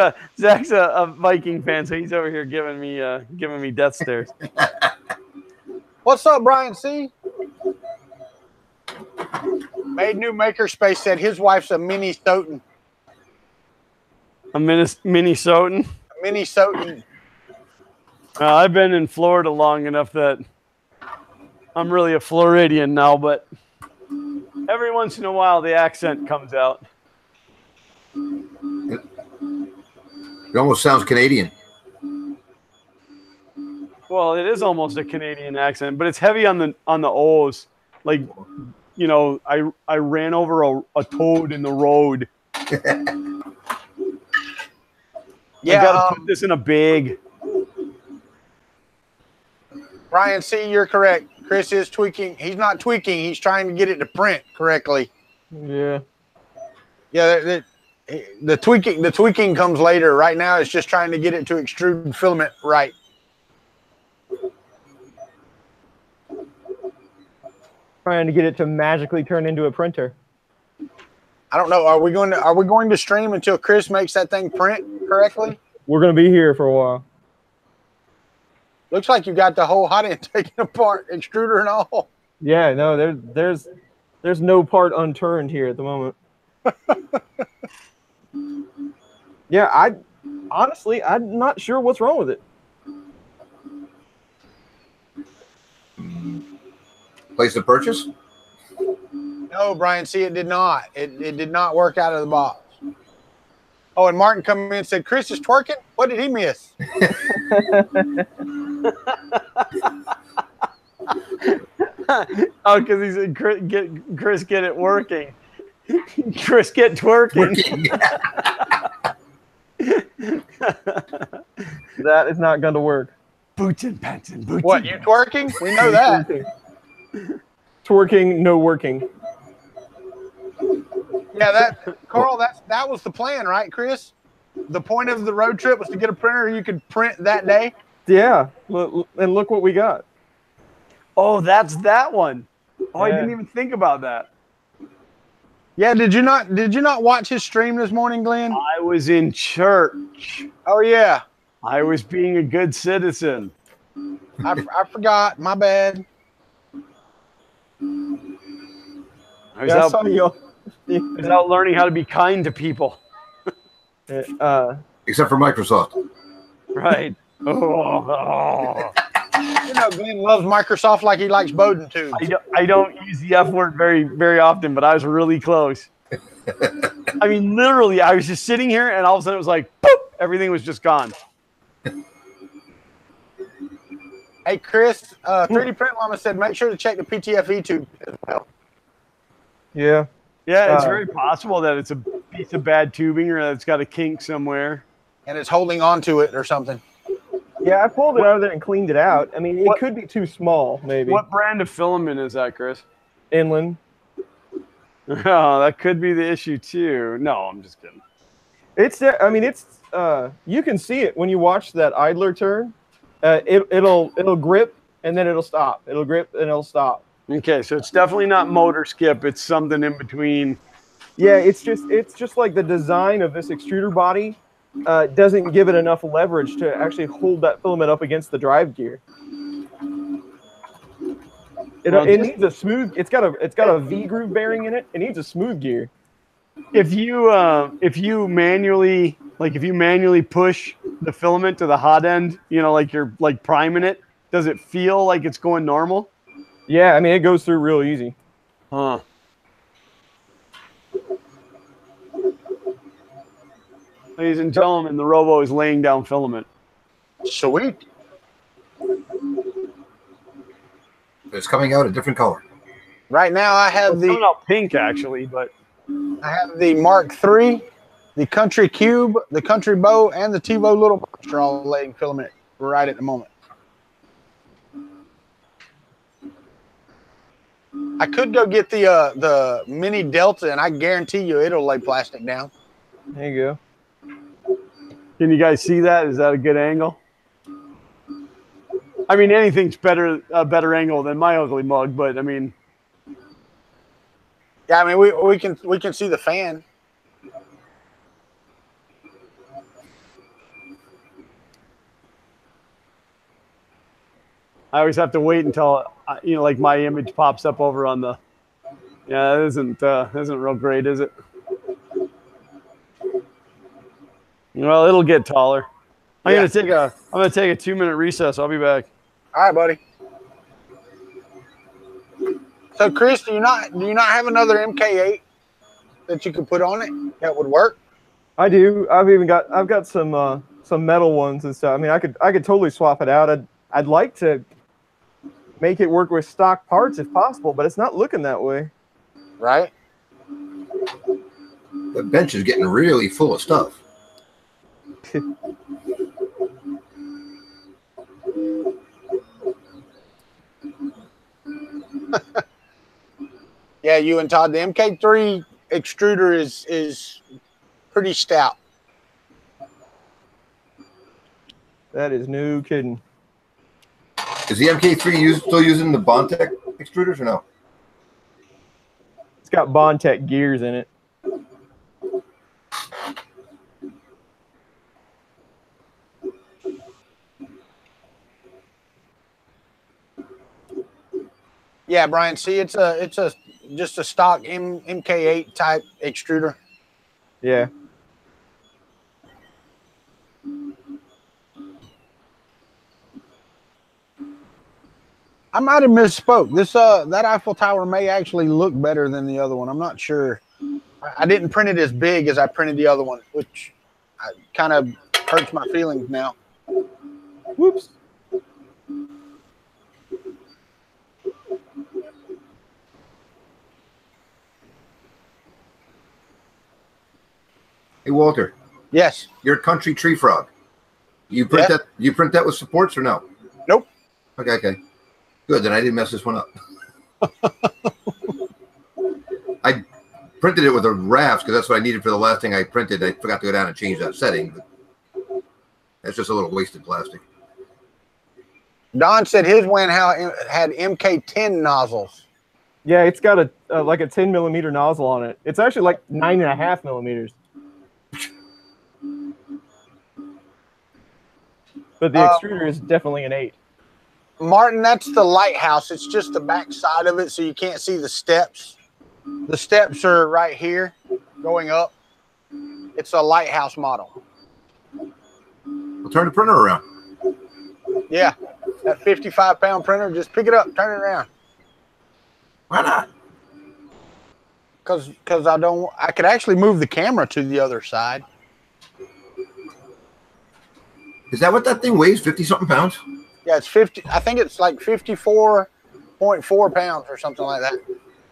a Viking fan, so he's over here giving me death stares. What's up, Brian C? Made New Makerspace said his wife's a Minnesotan. A Minnesotan? A Minnesotan. I've been in Florida long enough that I'm really a Floridian now, but every once in a while the accent comes out. It almost sounds Canadian. Well, it is almost a Canadian accent, but it's heavy on the O's. Like, you know, I ran over a toad in the road. Yeah, I gotta put this in a bag. Brian C, you're correct. Chris is tweaking. He's not tweaking. He's trying to get it to print correctly. Yeah. Yeah, the tweaking comes later. Right now, it's just trying to get it to extrude filament right. Trying to get it to magically turn into a printer. I don't know. Are we going to stream until Chris makes that thing print correctly? We're going to be here for a while. Looks like you got the whole hot end taken apart, extruder and all. Yeah, no, there's no part unturned here at the moment. Yeah, honestly, I'm not sure what's wrong with it. Place of purchase? No, Brian, see, it did not. It did not work out of the box. Oh, and Martin come in and said, Chris is twerking? What did he miss? Oh, because he said, Chris, get it working. Chris, get twerking. That is not going to work. Boots and pants and boots. What, you twerking? We know that. Twerking, no working. Yeah, Carl, that was the plan, right, Chris? The point of the road trip was to get a printer you could print that day. Yeah, and look what we got. Oh, that's that one. Oh, Yeah. I didn't even think about that. Yeah, did you not watch his stream this morning, Glenn? I was in church. Oh yeah, I was being a good citizen. I forgot. My bad. I was out learning how to be kind to people. Except for Microsoft. Right. Oh. You know, Glenn loves Microsoft like he likes Bowden too. I don't use the F word very, very often, but I was really close. I mean, literally, I was just sitting here, and all of a sudden it was like, boop, everything was just gone. Hey, Chris, 3D Print Llama said make sure to check the PTFE tube as well. Yeah. Yeah, it's very possible that it's a piece of bad tubing or that it's got a kink somewhere. And it's holding on to it or something. Yeah, I pulled it out of there and cleaned it out. I mean, it could be too small, maybe. What brand of filament is that, Chris? Inland. Oh, that could be the issue too. No, I'm just kidding. It's there. I mean, it's you can see it when you watch that idler turn. It'll grip and then it'll stop. It'll grip and it'll stop. Okay, so it's definitely not motor skip. It's something in between. Yeah, it's just like the design of this extruder body doesn't give it enough leverage to actually hold that filament up against the drive gear. It needs a smooth. It's got a V groove bearing in it. It needs a smooth gear. If you manually push the filament to the hot end, like you're like priming it, does it feel like it's going normal? Yeah, I mean it goes through real easy. Huh. Ladies and gentlemen, the Robo is laying down filament. Sweet. It's coming out a different color. Right now, I have It's coming out pink actually, but I have the Mark III, the Kuntry Cube, the Kuntry Bow, and the T-Bow Little Monster all laying filament right at the moment. I could go get the Mini Delta, and I guarantee you it'll lay plastic down. There you go. can you guys see that? Is that a good angle? I mean, anything's a better angle than my ugly mug, but I mean, yeah, I mean we can see the fan. I always have to wait until like my image pops up over on the. Yeah, that isn't real great, is it? Well, it'll get taller. I'm gonna take a 2-minute recess. I'll be back. All right, buddy. So, Chris, do you not have another MK8 that you could put on it that would work? I do. I've got some metal ones and stuff. I mean, I could totally swap it out. I'd like to make it work with stock parts if possible, but it's not looking that way. Right. The bench is getting really full of stuff. Yeah, you and Todd, the MK3 extruder is pretty stout. That is no kidding. Is the MK3 still using the Bondtech extruders or no? It's got Bondtech gears in it. Yeah, Brian. See, it's just a stock MK8 type extruder. Yeah. I might have misspoke. This that Eiffel Tower may actually look better than the other one. I'm not sure. I didn't print it as big as I printed the other one, which kind of hurts my feelings now. Whoops. Hey, Walter. Yes. Your Country Tree Frog. You print that? You print that with supports or no? Nope. Okay. Good. Then I didn't mess this one up. I printed it with a rafts because that's what I needed for the last thing I printed. I forgot to go down and change that setting. But that's just a little wasted plastic. Don said his Wanhao had MK10 nozzles. Yeah, it's got a like a 10mm nozzle on it. It's actually like 9.5 millimeters. But the extruder is definitely an 8. Martin, that's the lighthouse. It's just the back side of it, so you can't see the steps. The steps are right here going up. It's a lighthouse model. We'll turn the printer around. Yeah, that 55-pound printer, just pick it up, turn it around. Why not? Because I could actually move the camera to the other side. Is that what that thing weighs? 50-something pounds? Yeah, it's 50. I think it's like 54.4 pounds or something like that.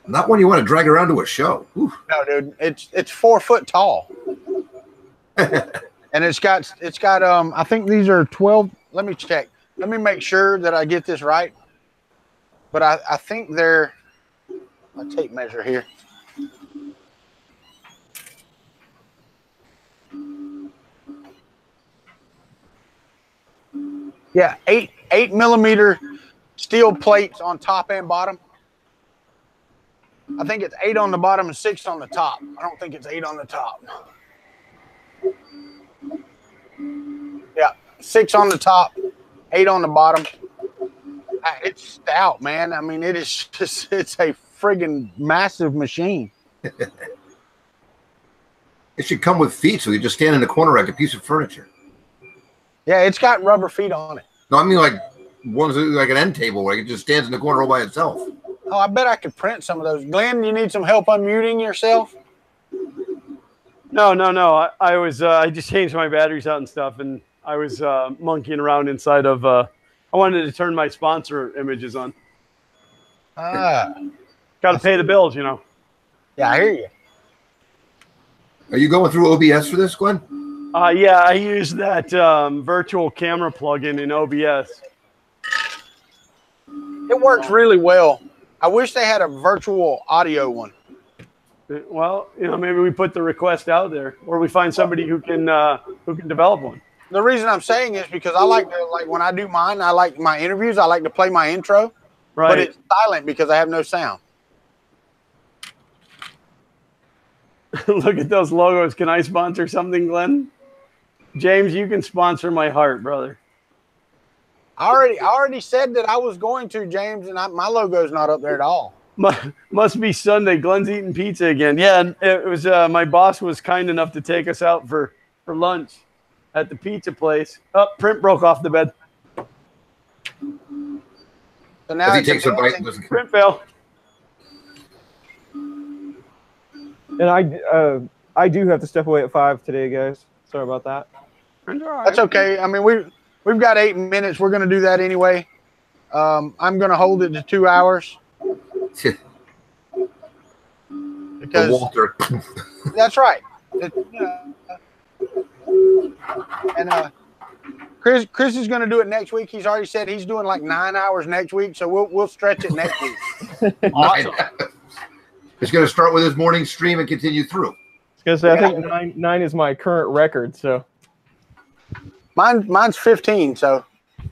Not one you want to drag around to a show. Oof. No, dude, it's 4 foot tall, and it's got I think these are 12. Let me check. Let me make sure that I get this right. But I think they're a tape measure here. Yeah, 8 millimeter steel plates on top and bottom. I think it's 8 on the bottom and 6 on the top. I don't think it's 8 on the top. Yeah, 6 on the top, 8 on the bottom. It's stout, man. I mean, it's a friggin' massive machine. It should come with feet, so you just stand in the corner like a piece of furniture. Yeah, it's got rubber feet on it. No, I mean like one's like an end table where it just stands in the corner all by itself. Oh, I bet I could print some of those. Glenn, you need some help unmuting yourself? No. I just changed my batteries out and stuff, and I was monkeying around inside of. I wanted to turn my sponsor images on. Ah, got to pay the bills, you know. yeah, I hear you. Are you going through OBS for this, Glenn? Yeah, I use that virtual camera plugin in OBS. It works really well. I wish they had a virtual audio one. Well, you know, maybe we put the request out there, or we find somebody who can develop one. The reason I'm saying is because I like to, like when I do mine, I like my interviews, I like to play my intro, Right. but it's silent because I have no sound. Look at those logos. Can I sponsor something, Glenn? James, you can sponsor my heart, brother. I already said that I was going to, James, and my logo's not up there at all. Must be Sunday. Glenn's eating pizza again. Yeah, and it was my boss was kind enough to take us out for lunch at the pizza place. Oh, print broke off the bed. So now If he takes a bite, Print fail. And I do have to step away at 5 today, guys. Sorry about that. That's okay. I mean, we've got 8 minutes. We're going to do that anyway. I'm going to hold it to 2 hours. Because Walter. that's right. And Chris is going to do it next week. He's already said he's doing like 9 hours next week, so we'll stretch it next week. Awesome. It's going to start with his morning stream and continue through. I was going to say, I think nine is my current record, so. Mine's 15, so.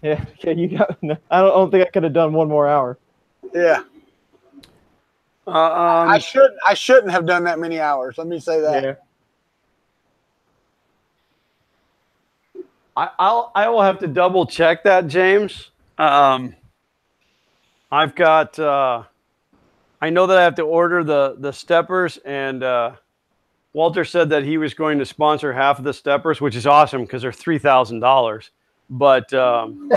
Yeah, you got. I don't think I could have done 1 more hour. Yeah. I shouldn't have done that many hours. Let me say that. Yeah. I will have to double check that, James. I've got. I know that I have to order the steppers, and Walter said that he was going to sponsor half of the steppers, which is awesome because they're $3,000. But I'm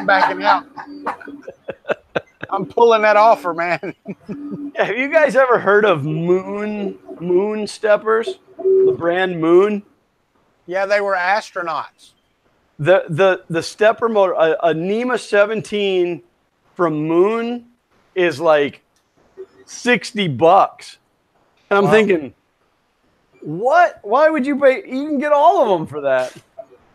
backing out. I'm pulling that offer, man. Have you guys ever heard of Moon steppers? The brand Moon? Yeah, they were astronauts. The stepper motor, a NEMA 17 from Moon is like $60. And I'm thinking, what? Why would you pay? You can get all of them for that.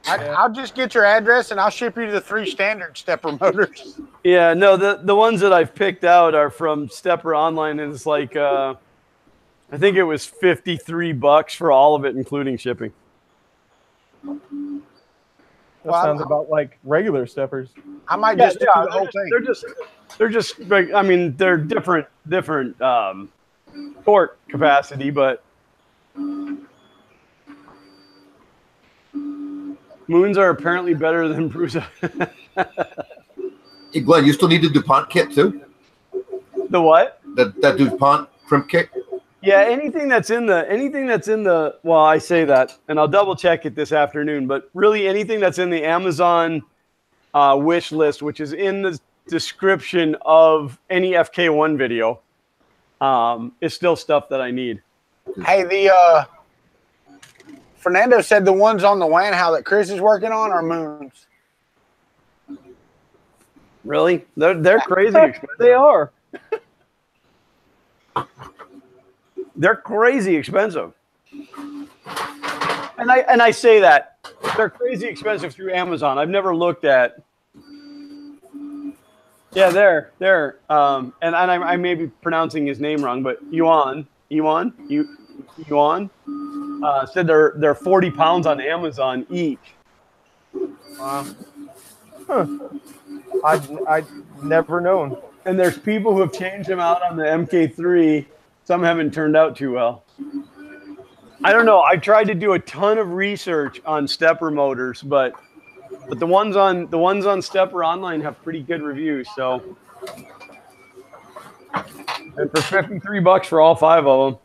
I'll just get your address and I'll ship you the 3 standard stepper motors. Yeah, no, the ones that I've picked out are from Stepper Online, and it's like I think it was $53 for all of it, including shipping. That sounds about like regular steppers. I might just do the whole thing. They're just I mean, they're different port capacity, but Moons are apparently better than Prusa. Hey, Glenn, you still need the DuPont kit too? The what? That DuPont crimp kit? Yeah, anything that's in the well, I say that, and I'll double check it this afternoon, but really anything that's in the Amazon wish list, which is in the description of any FK1 video, is still stuff that I need. Hey, Fernando said the ones on the Wanhao that Chris is working on are Moons. Really? They're crazy expensive. They are. They're crazy expensive. And I say that they're crazy expensive through Amazon. I've never looked at. Yeah, they're and I may be pronouncing his name wrong, but Yuan said they're 40 pounds on Amazon each. Wow. Huh. I'd never known. And there's people who have changed them out on the MK3. Some haven't turned out too well. I don't know. I tried to do a ton of research on stepper motors, but the ones on Stepper Online have pretty good reviews. So, and for $53 for all 5 of them.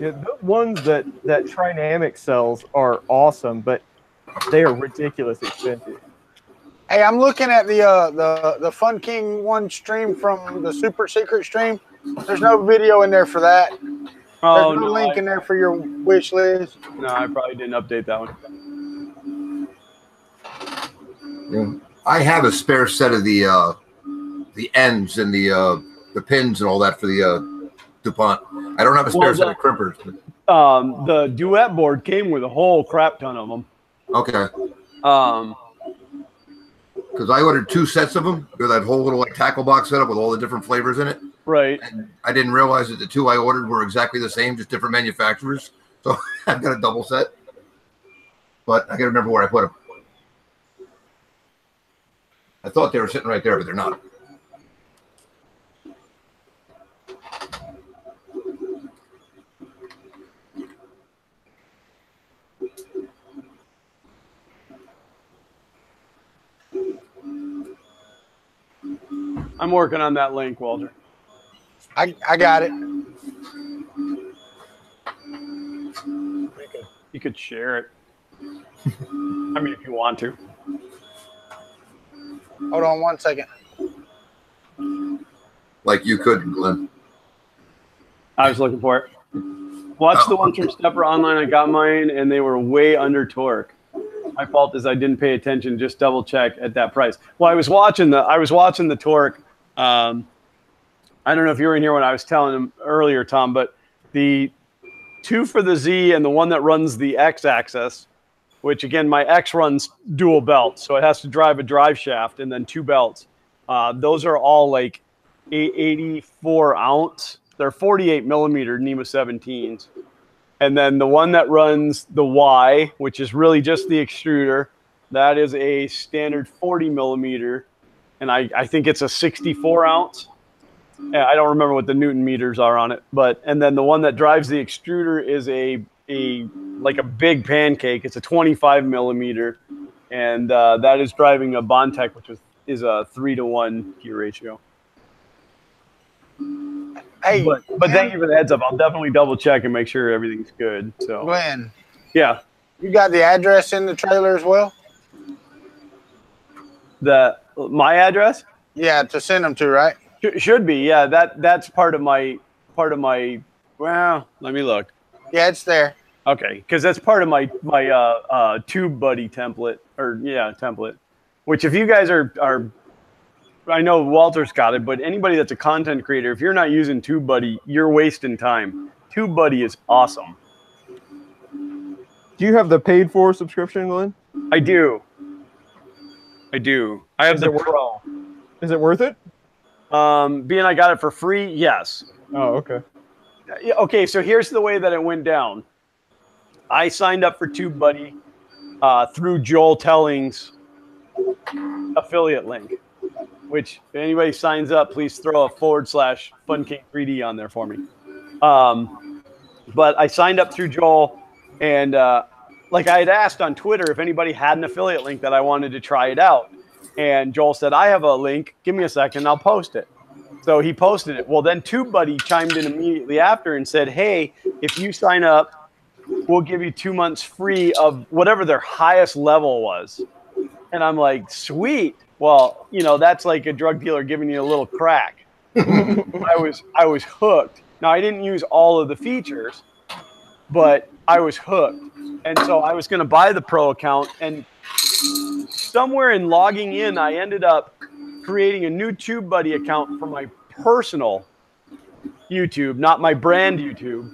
Yeah, the ones that Trinamic sells are awesome, but they are ridiculous expensive. Hey, I'm looking at the Fun King 1 stream from the Super Secret stream. There's no video in there for that. Oh, There's no link in there for your wish list. No, I probably didn't update that one. Yeah. I have a spare set of the ends and the pins and all that for the DuPont. I don't have a spare set of crimpers. But... the duet board came with a whole crap ton of them. Okay. Because I ordered 2 sets of them. They're that whole little like tackle box setup with all the different flavors in it. Right. And I didn't realize that the 2 I ordered were exactly the same, just different manufacturers. So I've got a double set. But I got to remember where I put them. I thought they were sitting right there, but they're not. I'm working on that link, Walter. I got it. You could share it. I mean, if you want to. Hold on 1 second. Like you could, Glenn. I was looking for it. Watch the ones from Stepper Online. I got mine, and they were way under torque. My fault is I didn't pay attention. Just double check at that price. Well, I was watching the torque. I don't know if you were in here when I was telling him earlier, Tom, but the 2 for the Z and the one that runs the X axis, which again, my X runs dual belts. So it has to drive a drive shaft and then 2 belts. Those are all like 84 ounce. They're 48 millimeter NEMA 17s. And then the one that runs the Y, which is really just the extruder, that is a standard 40 millimeter. And I think it's a 64 ounce. I don't remember what the Newton meters are on it, and then the one that drives the extruder is like a big pancake. It's a 25 millimeter, and that is driving a Bondtech, which is a 3-to-1 gear ratio. Hey, but thank you for the heads up. I'll definitely double check and make sure everything's good. So, Glenn, yeah, you got the address in the trailer as well? My address? Yeah, to send them to, right? Should be, yeah. That's part of my. Well, let me look. Yeah, it's there. Okay, because that's part of my Tube Buddy template, template. Which, if you guys are, I know Walter's got it, but anybody that's a content creator, if you're not using Tube Buddy, you're wasting time. Tube Buddy is awesome. Do you have the paid for subscription, Glenn? I do. I have the Pro. Is it worth it? Being I got it for free, yes. Oh, okay. Okay, so here's the way that it went down. I signed up for TubeBuddy through Joel Telling's affiliate link, which if anybody signs up, please throw a /FunKing3D on there for me. But I signed up through Joel, and like I had asked on Twitter if anybody had an affiliate link that I wanted to try it out. And Joel said, I have a link. Give me a second. I'll post it. So he posted it. Well, then TubeBuddy chimed in immediately after and said, hey, if you sign up, we'll give you 2 months free of whatever their highest level was. And I'm like, sweet. Well, that's like a drug dealer giving you a little crack. I was hooked. Now, I didn't use all of the features, but I was hooked. And so I was going to buy the Pro account, and somewhere in logging in, I ended up creating a new TubeBuddy account for my personal YouTube, not my brand YouTube.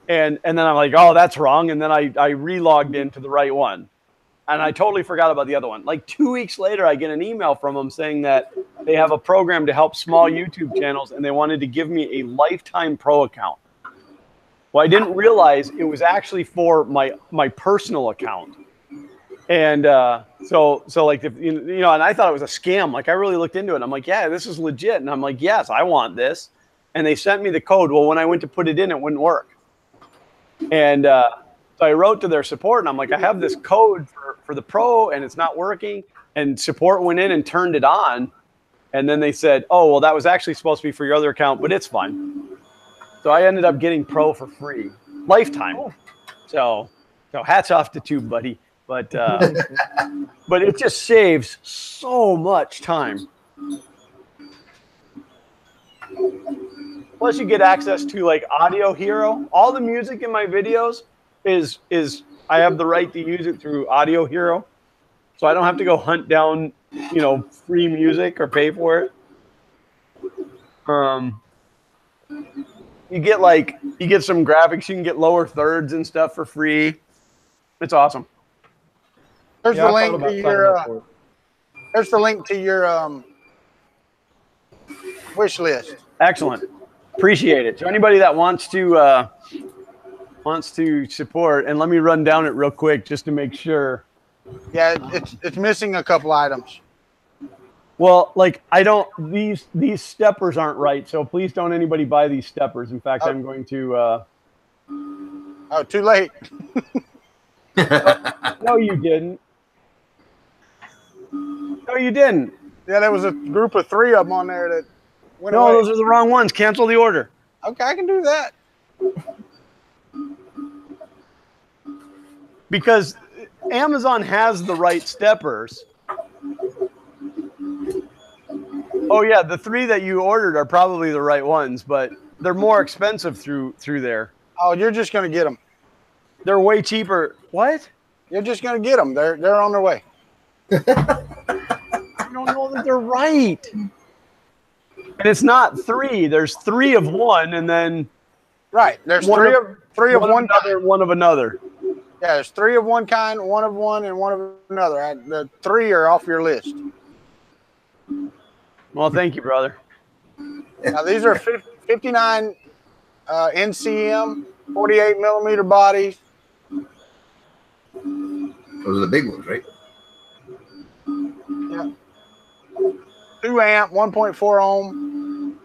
And then I'm like, oh, that's wrong. And then I re-logged into the right one. And I totally forgot about the other one. Like 2 weeks later, I get an email from them saying that they have a program to help small YouTube channels, and they wanted to give me a lifetime Pro account. Well, I didn't realize it was actually for my personal account. And so like, if, you know, and I thought it was a scam. Like I really looked into it. I'm like, yeah, this is legit. And I'm like, yes, I want this. And they sent me the code. Well, when I went to put it in, it wouldn't work. And so I wrote to their support and I'm like, I have this code for the Pro and it's not working. And support went in and turned it on. And then they said, oh, well, that was actually supposed to be for your other account, but it's fine. So I ended up getting Pro for free, lifetime. So hats off to Tube, buddy. But but it just saves so much time. Plus, you get access to like Audio Hero. All the music in my videos is I have the right to use it through Audio Hero, so I don't have to go hunt down, you know, free music or pay for it. You get some graphics. You can get lower thirds and stuff for free. It's awesome. There's the link to your. There's the link to your wish list. Excellent. Appreciate it. So anybody that wants to support, and let me run down it real quick just to make sure. Yeah, it's missing a couple items. Well, like these steppers aren't right, so please don't anybody buy these steppers. In fact, I'm going to. Oh, too late. No, you didn't. No, you didn't. Yeah, there was a group of 3 of them on there that went No, away. those are the wrong ones. Cancel the order. Okay, I can do that. Because Amazon has the right steppers. Oh yeah, the 3 that you ordered are probably the right ones, but they're more expensive through there. Oh, you're just gonna get them. They're way cheaper. What? You're just gonna get them. They're on their way. I don't know that they're right. And it's not 3. There's 3 of one, and then right. There's three of one another, one of another. Yeah, there's 3 of one kind, 1 of one, and 1 of another. The 3 are off your list. Well, thank you, brother. Now these are 59 NCM, 48 millimeter bodies. Those are the big ones, right? Yeah. 2 amp, 1.4 ohm,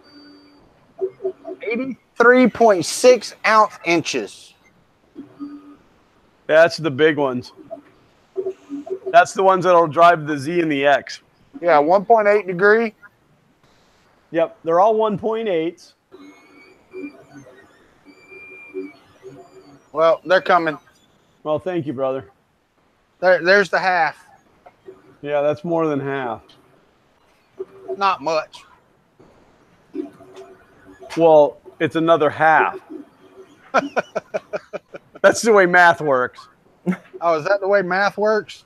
83.6 ounce inches. That's the big ones. That's the ones that'll drive the Z and the X. Yeah, 1.8 degree. Yep, they're all 1.8s. Well, they're coming. Well, thank you, brother. There's the half. Yeah, that's more than half. Not much. Well, it's another half. That's the way math works. Oh, is that the way math works?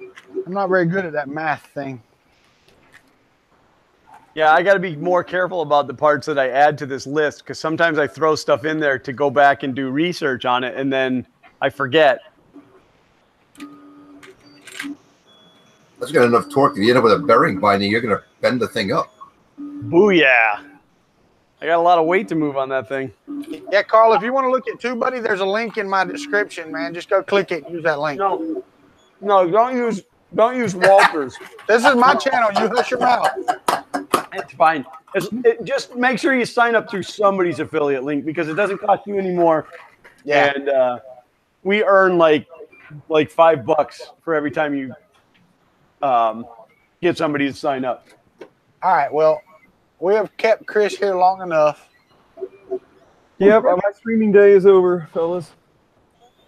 I'm not very good at that math thing. Yeah, I got to be more careful about the parts that I add to this list because sometimes I throw stuff in there to go back and do research on it, and then I forget. That's got enough torque. If you end up with a bearing binding, you're going to bend the thing up. Booyah. I got a lot of weight to move on that thing. Yeah, Carl, if you want to look at TubeBuddy, there's a link in my description, man. Just go click it and use that link. No, don't use Walter's. This is my channel. You hush your mouth. It's fine. Just make sure you sign up through somebody's affiliate link because it doesn't cost you anymore. Yeah. And we earn like $5 for every time you get somebody to sign up. All right. Well, we have kept Chris here long enough. Yep, my streaming day is over, fellas.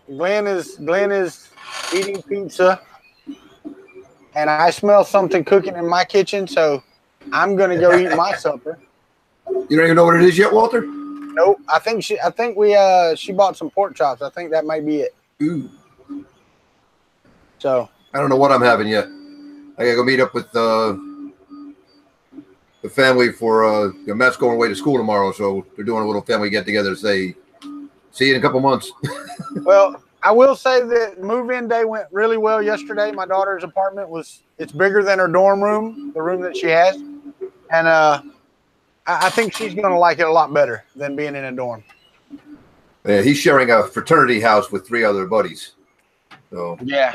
Glenn is eating pizza, and I smell something cooking in my kitchen, so I'm gonna go eat my supper. You don't even know what it is yet, Walter? Nope. I think she bought some pork chops. I think that might be it. Ooh. So I don't know what I'm having yet. I gotta go meet up with the family for Matt's going away to school tomorrow, so they're doing a little family get together to say, see you in a couple months. Well, I will say that move-in day went really well yesterday. My daughter's apartment it's bigger than her dorm room, the room that she has. And I think she's going to like it a lot better than being in a dorm. Yeah, he's sharing a fraternity house with 3 other buddies. So Yeah.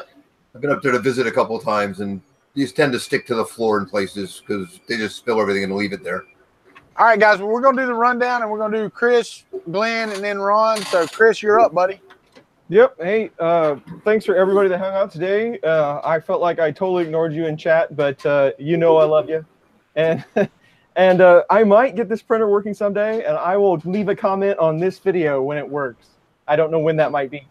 I've been up there to visit a couple of times, and these tend to stick to the floor in places because they just spill everything and leave it there. All right, guys. Well, we're gonna do the rundown, and we're gonna do Chris, Glenn, and then Ron. So, Chris, you're up, buddy. Yep. Hey, thanks for everybody that hung out today. I felt like I totally ignored you in chat, but you know I love you. And and I might get this printer working someday, and I will leave a comment on this video when it works. I don't know when that might be.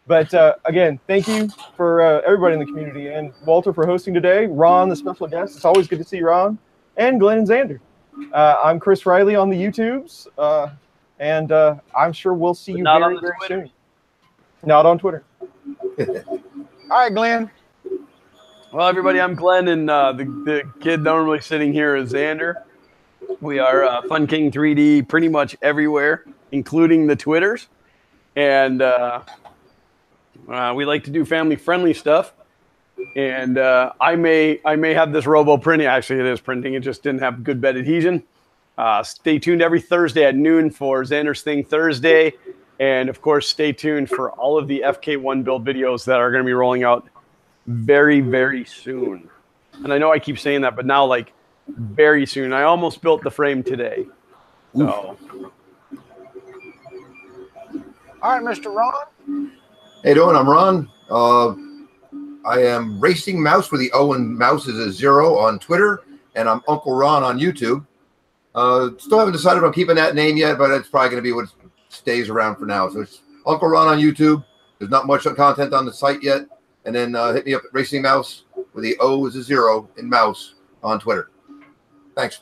But again, thank you for everybody in the community, and Walter for hosting today. Ron, the special guest. It's always good to see Ron. And Glenn and Xander. I'm Chris Riley on the YouTubes, and I'm sure we'll see you very, very soon. Not on Twitter. All right, Glenn. Well, everybody, I'm Glenn, and the kid normally sitting here is Xander. We are Fun King 3D pretty much everywhere, including the Twitters. And we like to do family-friendly stuff. And I may have this robo printing. Actually, it is printing. It just didn't have good bed adhesion. Stay tuned every Thursday at noon for Xander's Thing Thursday. And, of course, stay tuned for all of the FK1 build videos that are going to be rolling out very, very soon. And I know I keep saying that, but now, like, very soon. I almost built the frame today. So. All right, Mr. Ron. Hey, doing? I'm Ron. I am Racing Mouse, where the O in mouse is a 0 on Twitter, and I'm Uncle Ron on YouTube. Still haven't decided on keeping that name yet, but it's probably going to be what stays around for now. So it's Uncle Ron on YouTube. There's not much content on the site yet. And then hit me up at Racing Mouse, where the O is a 0 in mouse on Twitter. Thanks.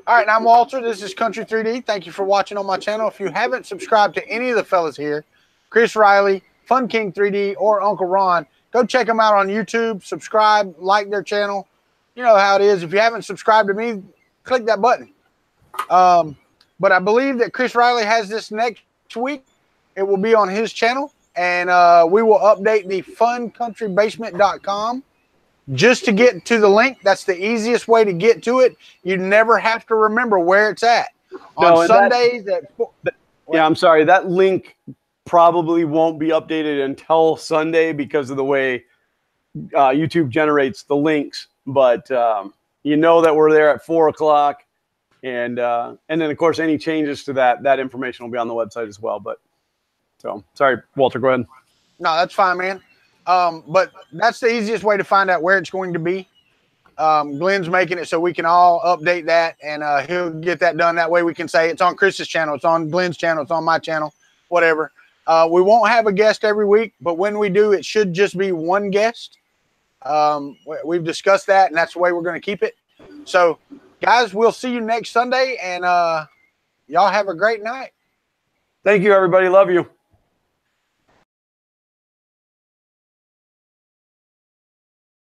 All right, and I'm Walter. This is Kuntry 3D. Thank you for watching on my channel. If you haven't subscribed to any of the fellas here, Chris Riley, Fun King 3D, or Uncle Ron, go check them out on YouTube. Subscribe, like their channel. You know how it is. If you haven't subscribed to me, click that button. But I believe that Chris Riley has this next week. It will be on his channel, and we will update the funcountrybasement.com. Just to get to the link, that's the easiest way to get to it. You never have to remember where it's at. On Sundays yeah, I'm sorry. That link probably won't be updated until Sunday because of the way YouTube generates the links. But you know that we're there at 4 o'clock. And then, of course, any changes to that information will be on the website as well. But so, sorry, Walter, go ahead. No, that's fine, man. But that's the easiest way to find out where it's going to be. Glenn's making it so we can all update that, and he'll get that done. That way we can say it's on Chris's channel, it's on Glenn's channel, it's on my channel, whatever. We won't have a guest every week, but when we do, it should just be one guest. We've discussed that, and that's the way we're going to keep it. So, guys, we'll see you next Sunday, and y'all have a great night. Thank you, everybody. Love you.